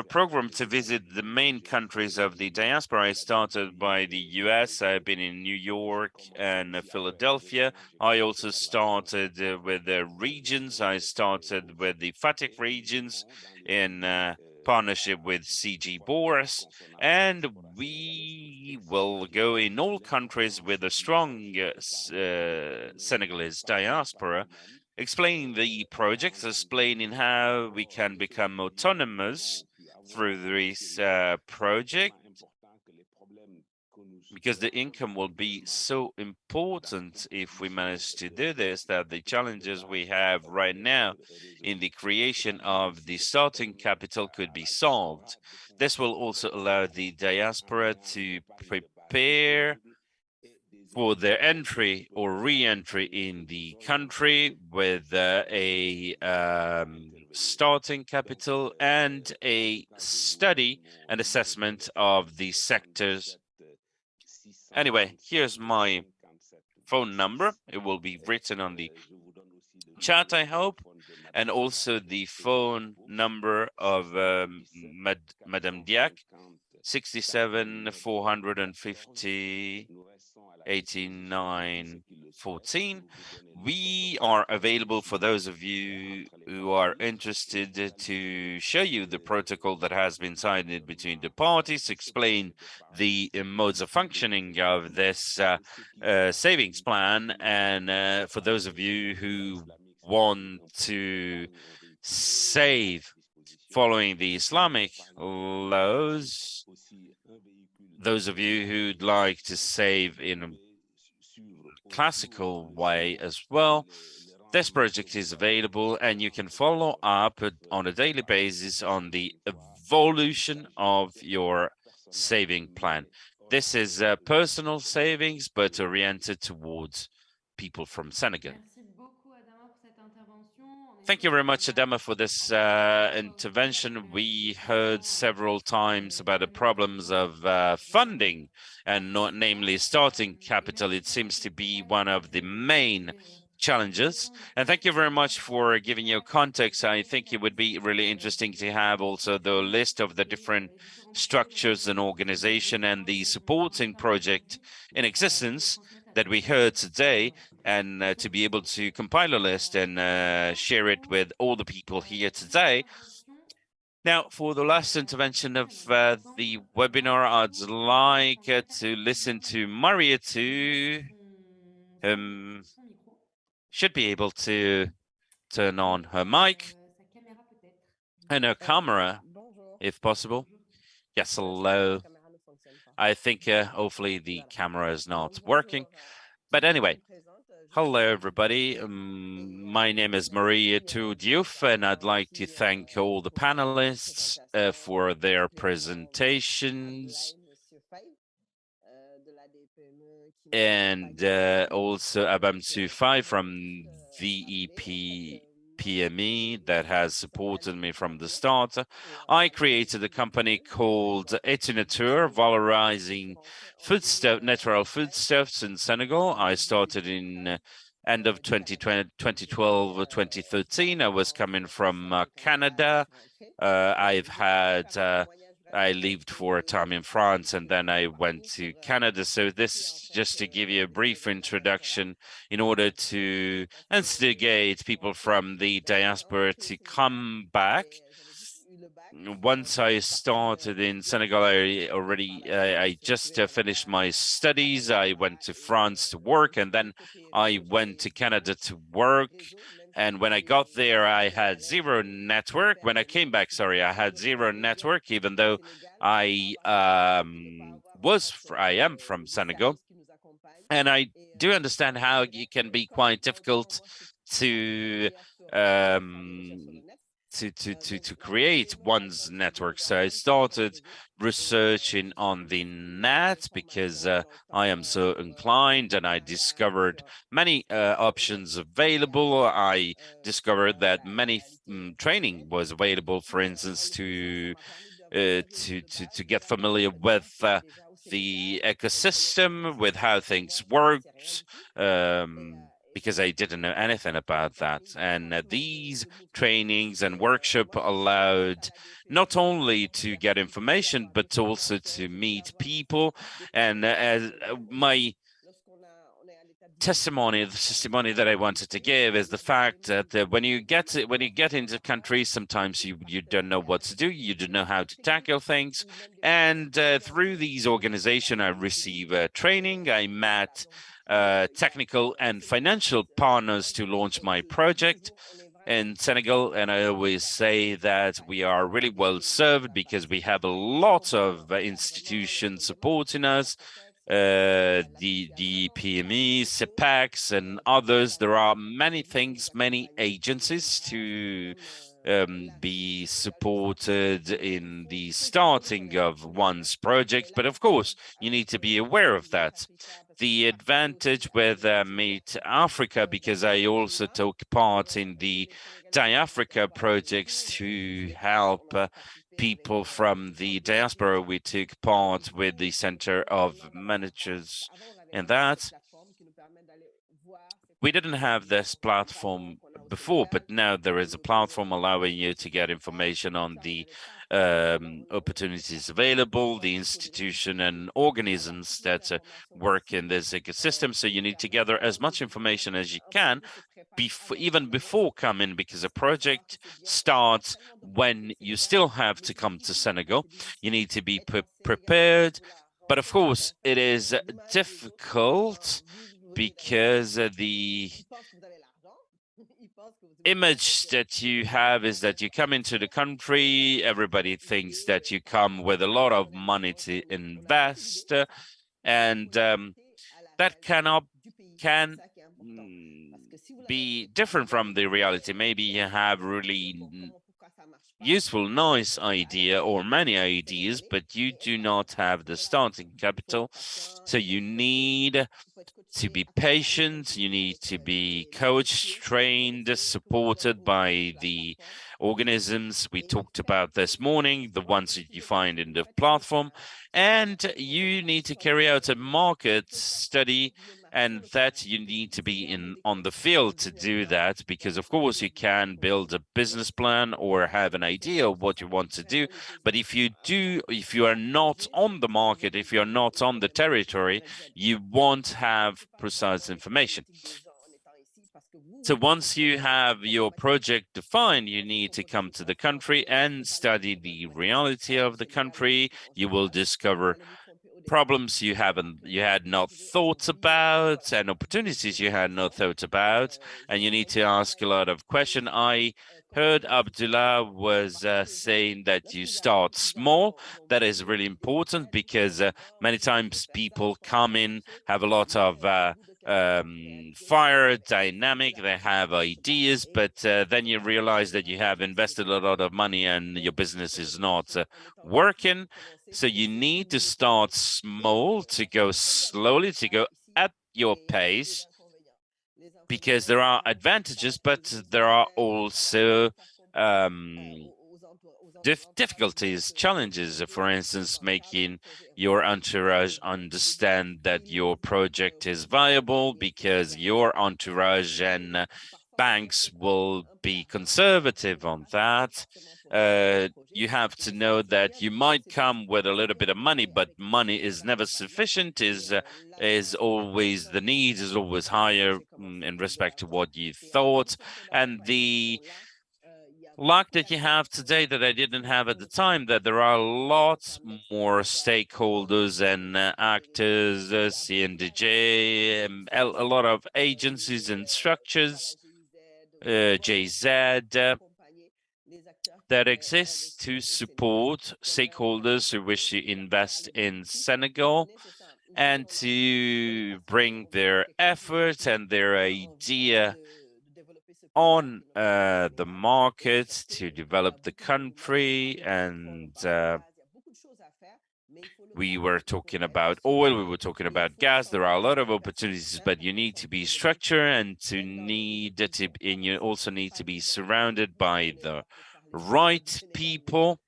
program to visit the main countries of the diaspora. I started by the US. I've been in New York and Philadelphia. I also started with the regions. I started with the FATIC regions in partnership with CG Bourse, and we will go in all countries with a strong Senegalese diaspora, explaining the projects, explaining how we can become autonomous through this project, because the income will be so important if we manage to do this, that the challenges we have right now in the creation of the starting capital could be solved. This will also allow the diaspora to prepare for their entry or re-entry in the country with a starting capital and a study and assessment of the sectors. Anyway, here's my phone number. It will be written on the chat, I hope, and also the phone number of Madame Diac, 67 450 8914. We are available for those of you who are interested to show you the protocol that has been signed between the parties, explain the modes of functioning of this savings plan, and for those of you who want to save following the Islamic laws. Those of you who'd like to save in a classical way as well, this project is available and you can follow up on a daily basis on the evolution of your saving plan. This is personal savings, but oriented towards people from Senegal. Thank you very much, Adama, for this intervention. We heard several times about the problems of funding and not namely starting capital. It seems to be one of the main challenges. And thank you very much for giving your context. I think it would be really interesting to have also the list of the different structures and organization and the supporting project in existence that we heard today, and to be able to compile a list and share it with all the people here today. Now, for the last intervention of the webinar, I'd like to listen to Maguette, who should be able to turn on her mic and her camera, if possible. Yes, hello. I think hopefully the camera is not working. But anyway, hello, everybody. My name is Maguette Diouf, and I'd like to thank all the panelists for their presentations. And also Abdoulaye FAYE from VEPME that has supported me from the start. I created a company called NDOUR, valorizing natural foodstuffs in Senegal. I started in end of 2012 or 2013. I was coming from Canada. I lived for a time in France and then I went to Canada. So this just to give you a brief introduction in order to instigate people from the diaspora to come back. Once I started in Senegal, I just finished my studies. I went to France to work and then I went to Canada to work. And when I got there, I had zero network. When I came back, sorry, I had zero network, even though I am from Senegal. And I do understand how it can be quite difficult to create one's network. So I started researching on the net because I am so inclined, and I discovered many options available. I discovered that many training was available, for instance, to get familiar with the ecosystem, with how things worked, because I didn't know anything about that. And these trainings and workshop allowed not only to get information, but also to meet people. And my testimony, the testimony that I wanted to give is the fact that when you get into countries, sometimes you don't know what to do, you don't know how to tackle things, and through these organizations, I receive training. I met technical and financial partners to launch my project in Senegal, and I always say that we are really well served because we have a lot of institutions supporting us, the PME, CEPACs, and others. There are many things, many agencies to be supported in the starting of one's project. But of course, you need to be aware of that. The advantage with Meet Africa, because I also took part in the Diafrica projects to help people from the diaspora. We took part with the Center of Managers in that. We didn't have this platform before, but now there is a platform allowing you to get information on the opportunities available, the institution and organisms that work in this ecosystem. So you need to gather as much information as you can even before coming, because a project starts when you still have to come to Senegal. You need to be prepared. But of course, it is difficult because image that you have is that you come into the country, everybody thinks that you come with a lot of money to invest, and that can be different from the reality. Maybe you have really useful, nice idea or many ideas, but you do not have the starting capital. So you need to be patient, you need to be coached, trained, supported by the organisms we talked about this morning, the ones that you find in the platform, and you need to carry out a market study, and that you need to be on the field to do that, because of course you can build a business plan or have an idea of what you want to do, but if you are not on the market, if you're not on the territory, you won't have precise information. So once you have your project defined, you need to come to the country and study the reality of the country. You will discover problems you had not thought about and opportunities you had not thought about, and you need to ask a lot of questions. I heard Abdoulaye was saying that you start small. That is really important, because many times people come in, have a lot of fire dynamic, they have ideas, but then you realize that you have invested a lot of money and your business is not working. So you need to start small, to go slowly, to go at your pace, because there are advantages, but there are also difficulties, challenges. For instance, making your entourage understand that your project is viable, because your entourage and banks will be conservative on that. You have to know that you might come with a little bit of money, but money is never sufficient, is always the need, is always higher in respect to what you thought. And the luck that you have today that I didn't have at the time, that there are lots more stakeholders and actors, CNDJ, a lot of agencies and structures, JZ, that exists to support stakeholders who wish to invest in Senegal and to bring their effort and their idea on the market to develop the country. And we were talking about oil, we were talking about gas. There are a lot of opportunities, but you need to be structured, and you also need to be surrounded by the right people,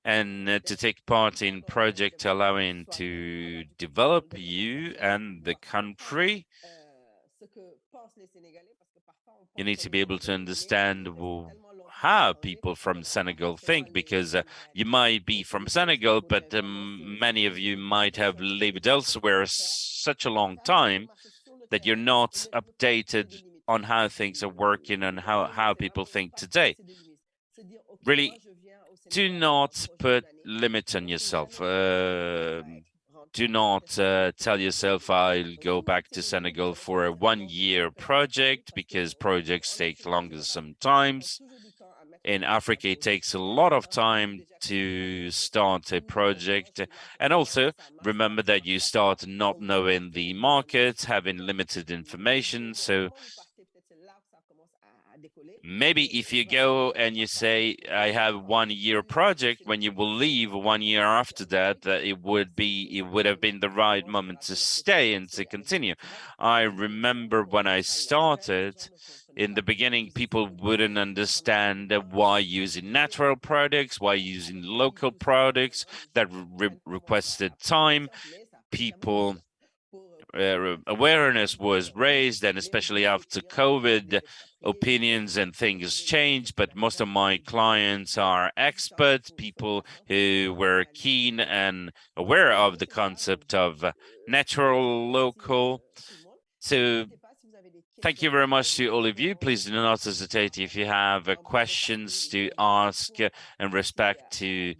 and to take part in projects allowing to develop you and the country. You need to be able to understand how people from Senegal think, because you might be from Senegal, but many of you might have lived elsewhere such a long time that you're not updated on how things are working and how people think today. Really, do not put limits on yourself. Do not tell yourself, I'll go back to Senegal for a 1-year project, because projects take longer sometimes. In Africa, it takes a lot of time to start a project. And also remember that you start not knowing the market, having limited information. So maybe if you go and you say, I have 1-year project, when you will leave 1 year after that, it would have been the right moment to stay and to continue. I remember when I started, in the beginning, people wouldn't understand why using natural products, why using local products. That requested time. People awareness was raised, and especially after COVID, opinions and things changed. But most of my clients are experts, people who were keen and aware of the concept of natural, local. So thank you very much to all of you. Please do not hesitate if you have questions to ask in respect to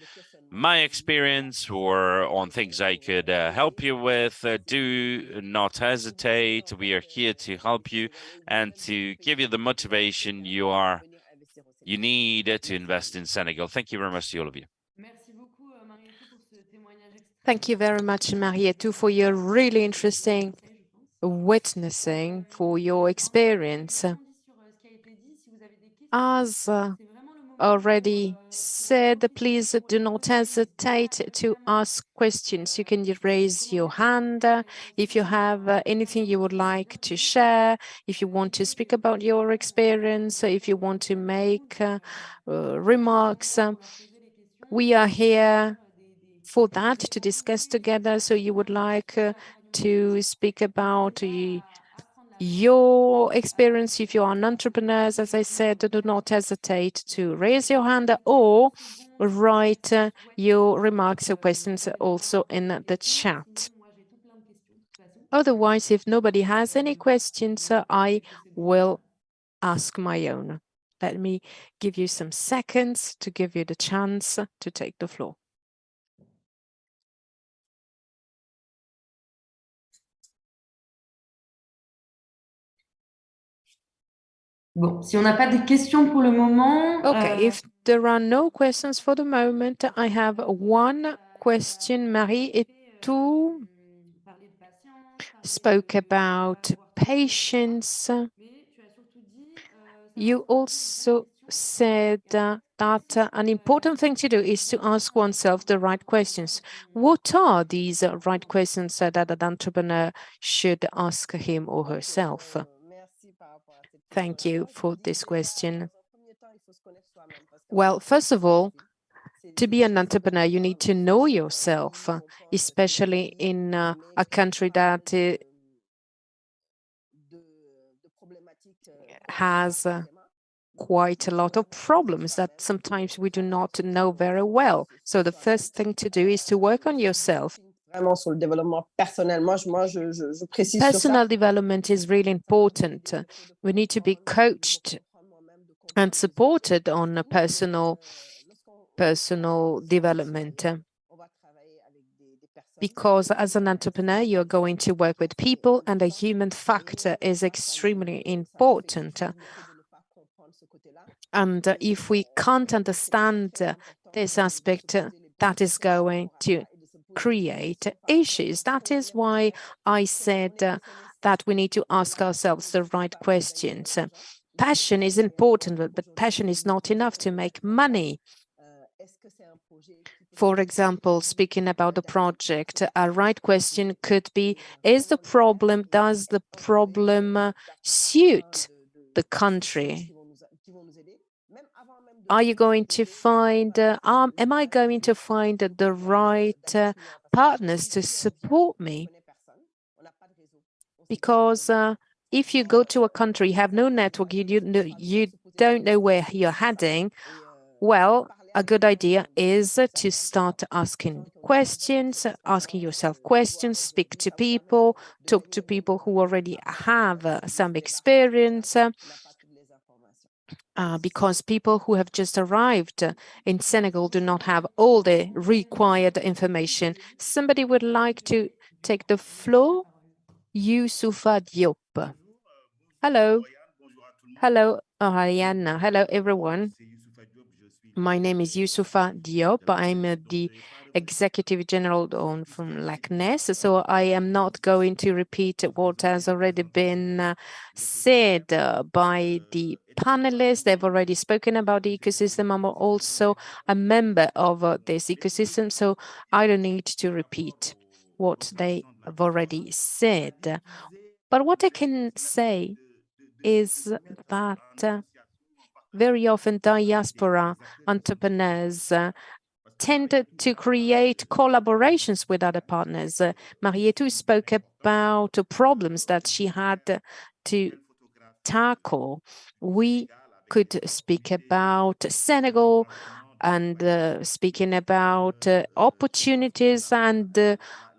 my experience or on things I could help you with, do not hesitate. We are here to help you and to give you the motivation you need to invest in Senegal. Thank you very much to all of you. Thank you very much, Mariette, for your really interesting witnessing, for your experience. As already said, please do not hesitate to ask questions. You can raise your hand if you have anything you would like to share, if you want to speak about your experience, if you want to make remarks. We are here for that, to discuss together. So you would like to speak about your experience. If you are an entrepreneur, as I said, do not hesitate to raise your hand or write your remarks or questions also in the chat. Otherwise, if nobody has any questions, I will ask my own. Let me give you some seconds to give you the chance to take the floor. Bon, si on n'a pas de questions pour le moment. Okay, if there are no questions for the moment, I have one question. Marie, tu spoke about patience. You also said that an important thing to do is to ask oneself the right questions. What are these right questions that an entrepreneur should ask him or herself? Thank you for this question. Well, first of all, to be an entrepreneur, you need to know yourself, especially in a country that has quite a lot of problems that sometimes we do not know very well. So the first thing to do is to work on yourself. Personal development is really important. We need to be coached and supported on a personal development. Because as an entrepreneur, you're going to work with people, and the human factor is extremely important. And if we can't understand this aspect, that is going to create issues. That is why I said that we need to ask ourselves the right questions. Passion is important, but passion is not enough to make money. For example, speaking about the project, a right question could be, does the problem suit the country? Are you going to find, am I going to find the right partners to support me? Because if you go to a country, you have no network, you don't know where you're heading, well, a good idea is to start asking questions, asking yourself questions, speak to people, talk to people who already have some experience, because people who have just arrived in Senegal do not have all the required information. Somebody would like to take the floor? Youssoufa Diop. Hello. Hello, Auriane. Hello, everyone. My name is Youssoufa Diop. I'm the Executive General from CNES, so I am not going to repeat what has already been said by the panelists. They've already spoken about the ecosystem. I'm also a member of this ecosystem, so I don't need to repeat what they have already said. But what I can say is that very often diaspora entrepreneurs tend to create collaborations with other partners. Mariette spoke about problems that she had to tackle. We could speak about Senegal and speaking about opportunities and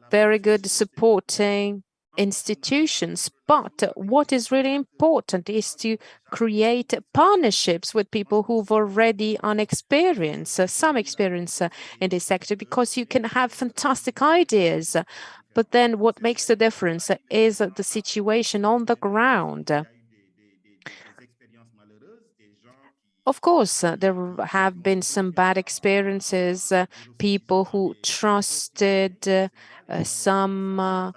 very good supporting institutions. But what is really important is to create partnerships with people who've already some experience in this sector, because you can have fantastic ideas. But then what makes the difference is the situation on the ground. Of course, there have been some bad experiences, people who trusted some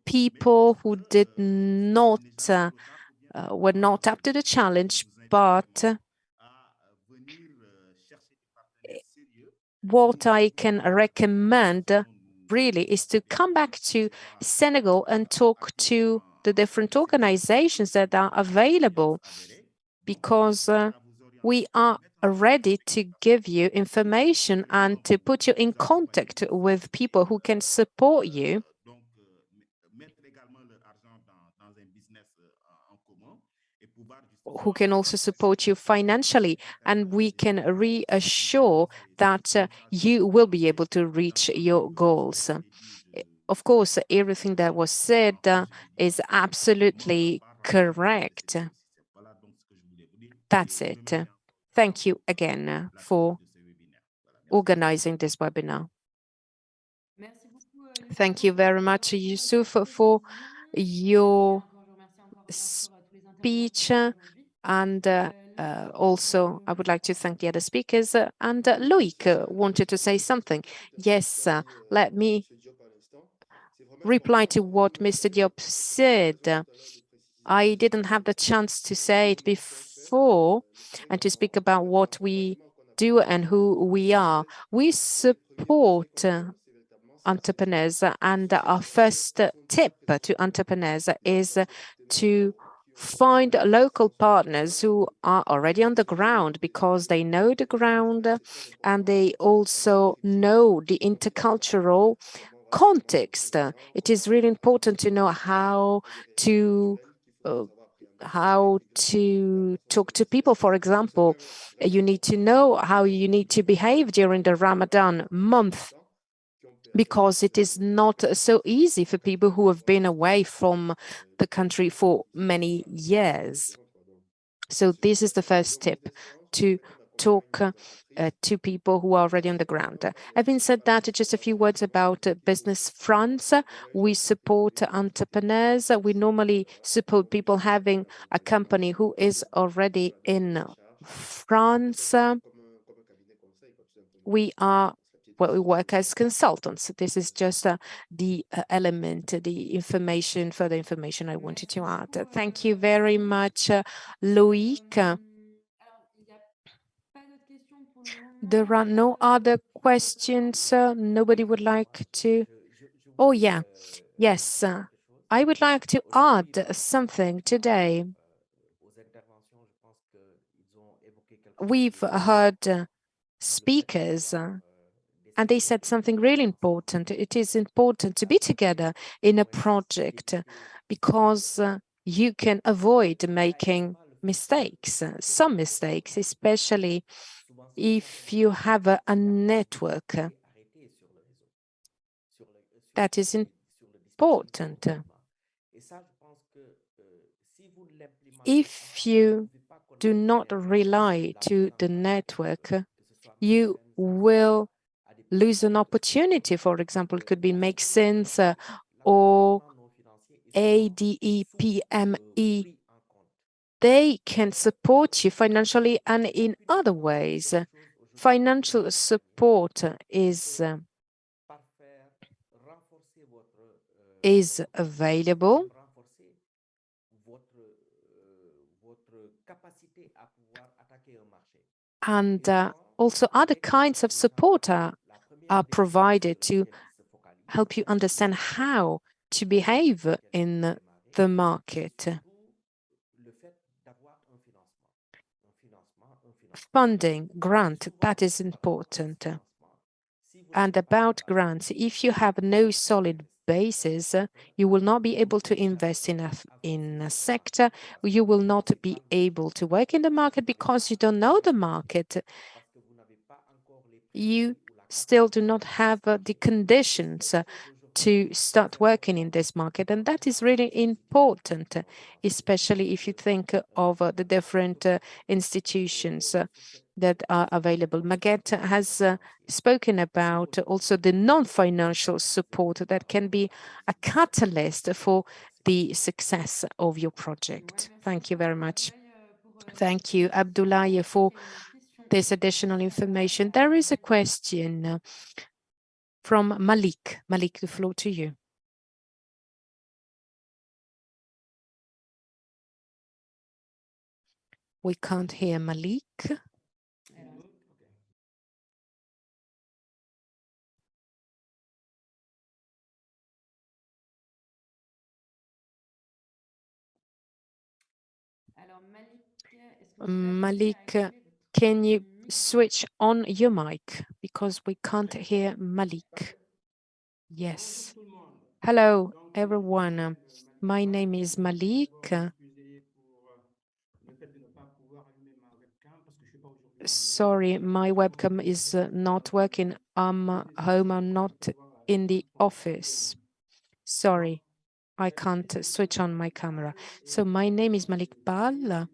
people who did not were not up to the challenge, but what I can recommend really is to come back to Senegal and talk to the different organizations that are available, because we are ready to give you information and to put you in contact with people who can support you, who can also support you financially, and we can reassure that you will be able to reach your goals. Of course, everything that was said is absolutely correct. That's it. Thank you again for organizing this webinar. Thank you very much, Yusuf, for your speech. And also, I would like to thank the other speakers. And Loïc wanted to say something. Yes, let me reply to what Mr. Diop said. I didn't have the chance to say it before and to speak about what we do and who we are. We support entrepreneurs, and our first tip to entrepreneurs is to find local partners who are already on the ground, because they know the ground and they also know the intercultural context. It is really important to know how to talk to people. For example, you need to know how you need to behave during the Ramadan month, because it is not so easy for people who have been away from the country for many years. So this is the first tip, to talk to people who are already on the ground. Having said that, just a few words about business fronts. We support entrepreneurs. We normally support people having a company who is already in France. We work as consultants. This is just the element, the information, further information I wanted to add. Thank you very much, Loïc. There are no other questions. Nobody would like to. Oh, yeah. Yes. I would like to add something today. We've heard speakers, and they said something really important. It is important to be together in a project, because you can avoid making mistakes, some mistakes, especially if you have a network. That is important. If you do not rely to the network, you will lose an opportunity. For example, it could be Makesense or ADEPME. They can support you financially and in other ways. Financial support is available, and also other kinds of support are provided to help you understand how to behave in the market. Funding, grant, that is important. And about grants, if you have no solid basis, you will not be able to invest in a sector. You will not be able to work in the market because you don't know the market. You still do not have the conditions to start working in this market. And that is really important, especially if you think of the different institutions that are available. Maguette has spoken about also the non-financial support that can be a catalyst for the success of your project. Thank you very much. Thank you, Abdoulaye, for this additional information. There is a question from Malik. Malik, the floor to you. We can't hear Malik. Malik, can you switch on your mic? Because we can't hear Malik. Yes. Hello, everyone. My name is Malik. Sorry, my webcam is not working. I'm home, I'm not in the office. Sorry, I can't switch on my camera. So my name is Malik Bal.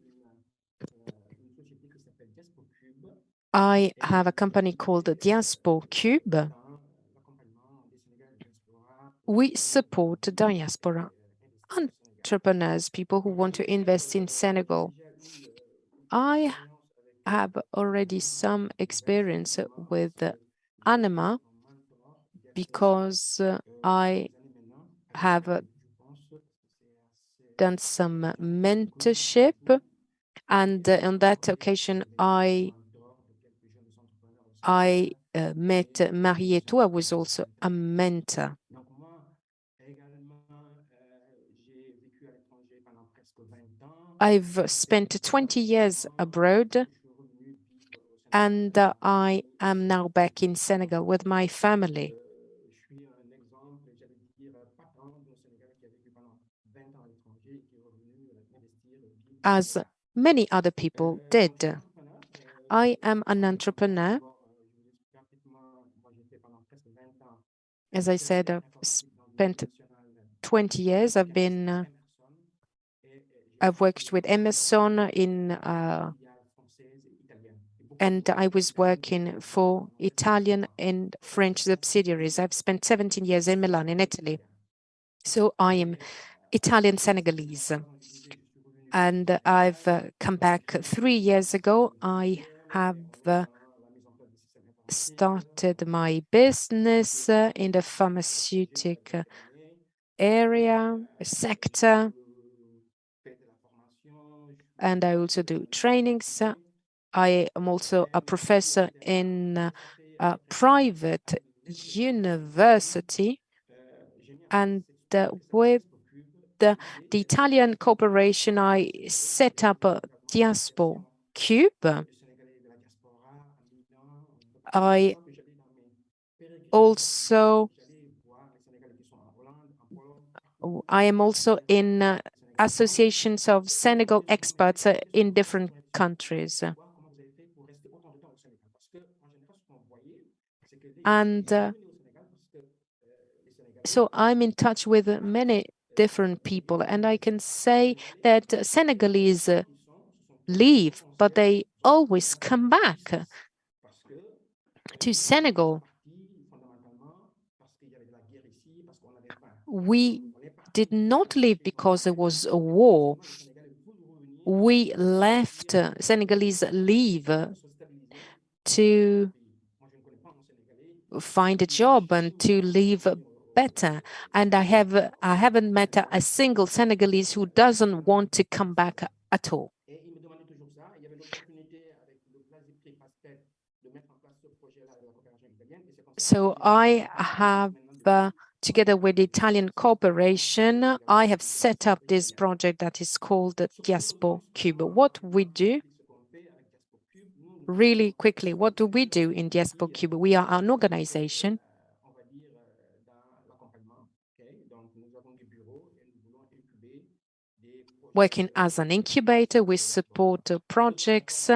I have a company called Diaspora Cube. We support diaspora entrepreneurs, people who want to invest in Senegal. I have already some experience with ANIMA because I have done some mentorship, and on that occasion I met Maguette. I was also a mentor. I've spent 20 years abroad, and I am now back in Senegal with my family. As many other people did. I am an entrepreneur. As I said, I've spent 20 years. I've worked with Emerson and I was working for Italian and French subsidiaries. I've spent 17 years in Milan, in Italy. So I am Italian Senegalese. And I've come back 3 years ago. I have started my business in the pharmaceutical area, sector, and I also do trainings. I am also a professor in a private university, and with the Italian corporation, I set up a Diaspora Cube. I am also in associations of Senegal experts in different countries. And so I'm in touch with many different people, and I can say that Senegalese leave, but they always come back to Senegal. We did not leave because there was a war. We left Senegalese leave to find a job and to live better. And I haven't met a single Senegalese who doesn't want to come back at all. So I have, together with the Italian corporation, I have set up this project that is called the Diaspora Cube. What we do, really quickly, what do we do in Diaspora Cube? We are an organization working as an incubator. We support projects,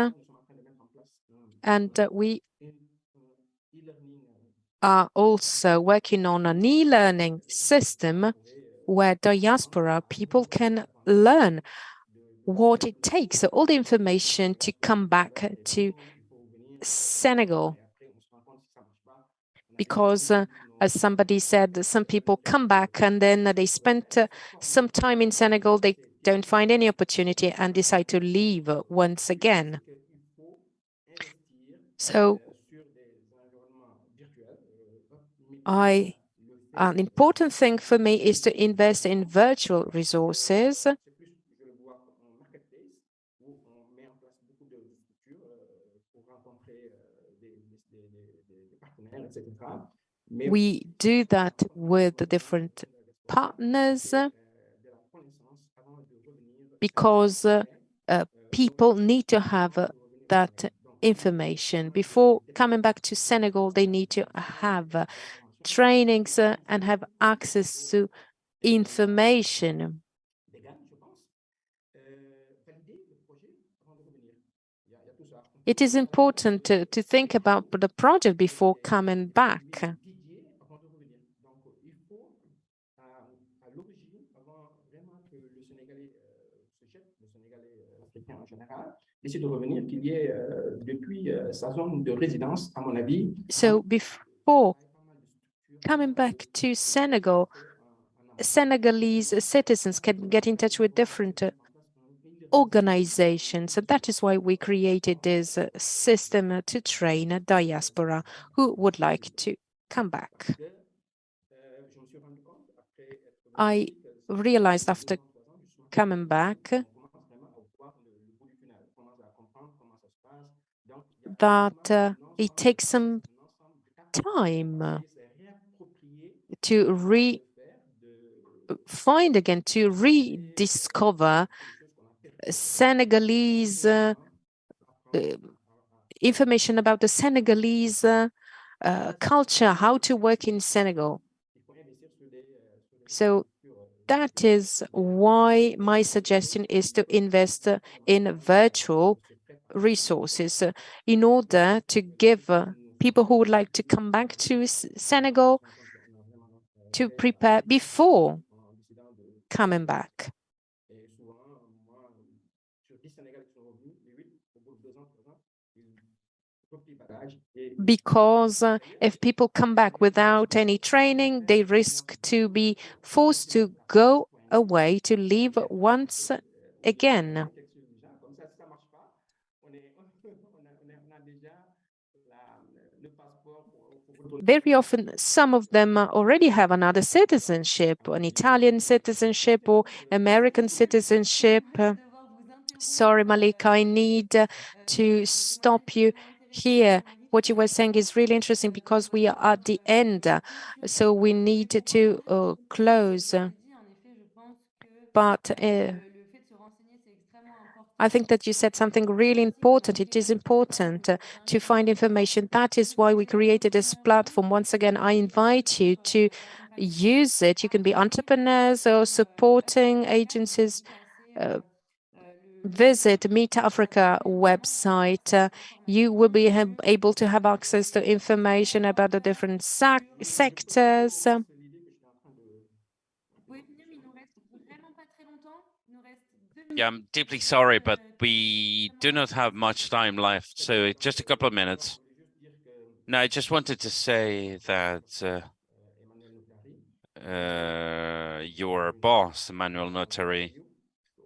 and we are also working on an e-learning system where diaspora people can learn what it takes, so all the information to come back to Senegal. Because, as somebody said, some people come back and then they spent some time in Senegal, they don't find any opportunity and decide to leave once again. So an important thing for me is to invest in virtual resources. We do that with the different partners because people need to have that information. Before coming back to Senegal, they need to have trainings and have access to information. It is important to think about the project before coming back. So before coming back to Senegal, Senegalese citizens can get in touch with different organizations. And that is why we created this system to train a diaspora who would like to come back. I realized after coming back that it takes some time to find again, to rediscover Senegalese information about the Senegalese culture, how to work in Senegal. So that is why my suggestion is to invest in virtual resources in order to give people who would like to come back to Senegal to prepare before coming back. Because if people come back without any training, they risk to be forced to go away, to leave once again. Very often, some of them already have another citizenship, an Italian citizenship or American citizenship. Sorry, Malika, I need to stop you here. What you were saying is really interesting because we are at the end, so we need to close. But I think that you said something really important. It is important to find information. That is why we created this platform. Once again, I invite you to use it. You can be entrepreneurs or supporting agencies. Visit Meet Africa website. You will be able to have access to information about the different sectors. Yeah, I'm deeply sorry, but we do not have much time left, so just a couple of minutes. No, I just wanted to say that your boss, Emmanuel Notary,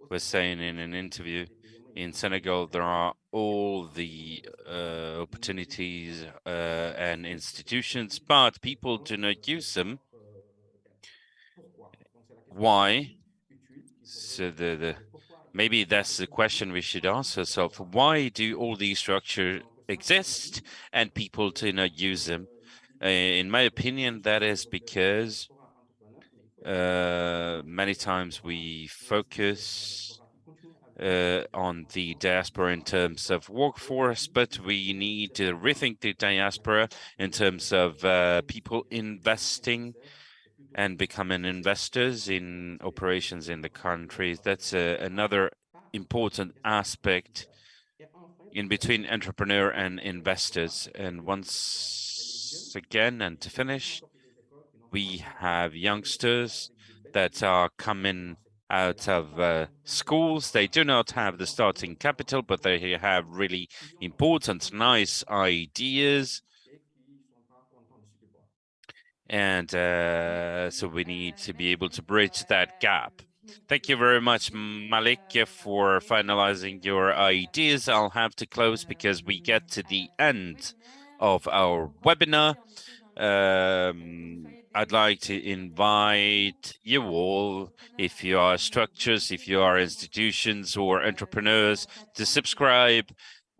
was saying in an interview, in Senegal, there are all the opportunities and institutions, but people do not use them. Why? So maybe that's the question we should ask ourselves. Why do all these structures exist and people do not use them? In my opinion, that is because many times we focus on the diaspora in terms of workforce, but we need to rethink the diaspora in terms of people investing and becoming investors in operations in the countries. That's another important aspect in between entrepreneur and investors. And once once again, and to finish, we have youngsters that are coming out of schools. They do not have the starting capital, but they have really important, nice ideas. And so we need to be able to bridge that gap. Thank you very much, Malik, for finalizing your ideas. I'll have to close because we get to the end of our webinar. I'd like to invite you all, if you are structures, if you are institutions or entrepreneurs, to subscribe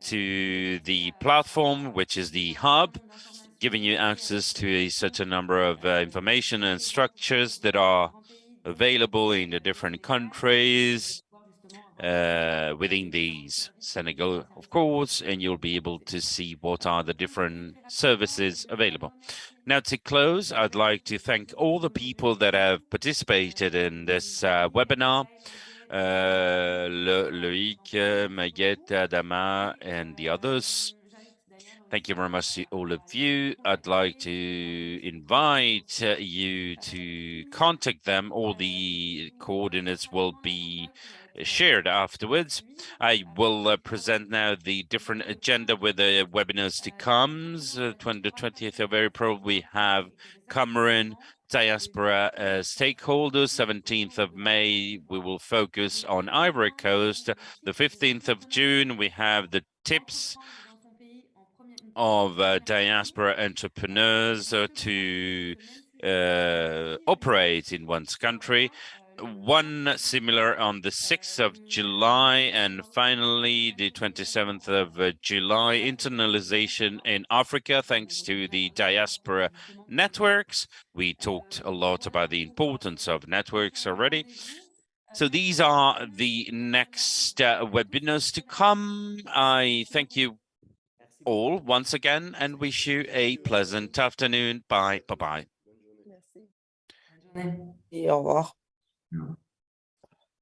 to the platform, which is the hub, giving you access to such a number of information and structures that are available in the different countries within these, Senegal, of course, and you'll be able to see what are the different services available. Now, to close, I'd like to thank all the people that have participated in this webinar, Loïc, Maguette, Adama, and the others. Thank you very much to all of you. I'd like to invite you to contact them. All the coordinates will be shared afterwards. I will present now the different agenda with the webinars to come. The 20th of April, we have Cameroon diaspora stakeholders. 17th of May, we will focus on Ivory Coast. The 15th of June, we have the tips of diaspora entrepreneurs to operate in one's country. One similar on the 6th of July, and finally the 27th of July, internalization in Africa, thanks to the diaspora networks. We talked a lot about the importance of networks already. So these are the next webinars to come. I thank you all once again and wish you a pleasant afternoon. Bye. Bye-bye. Et au revoir.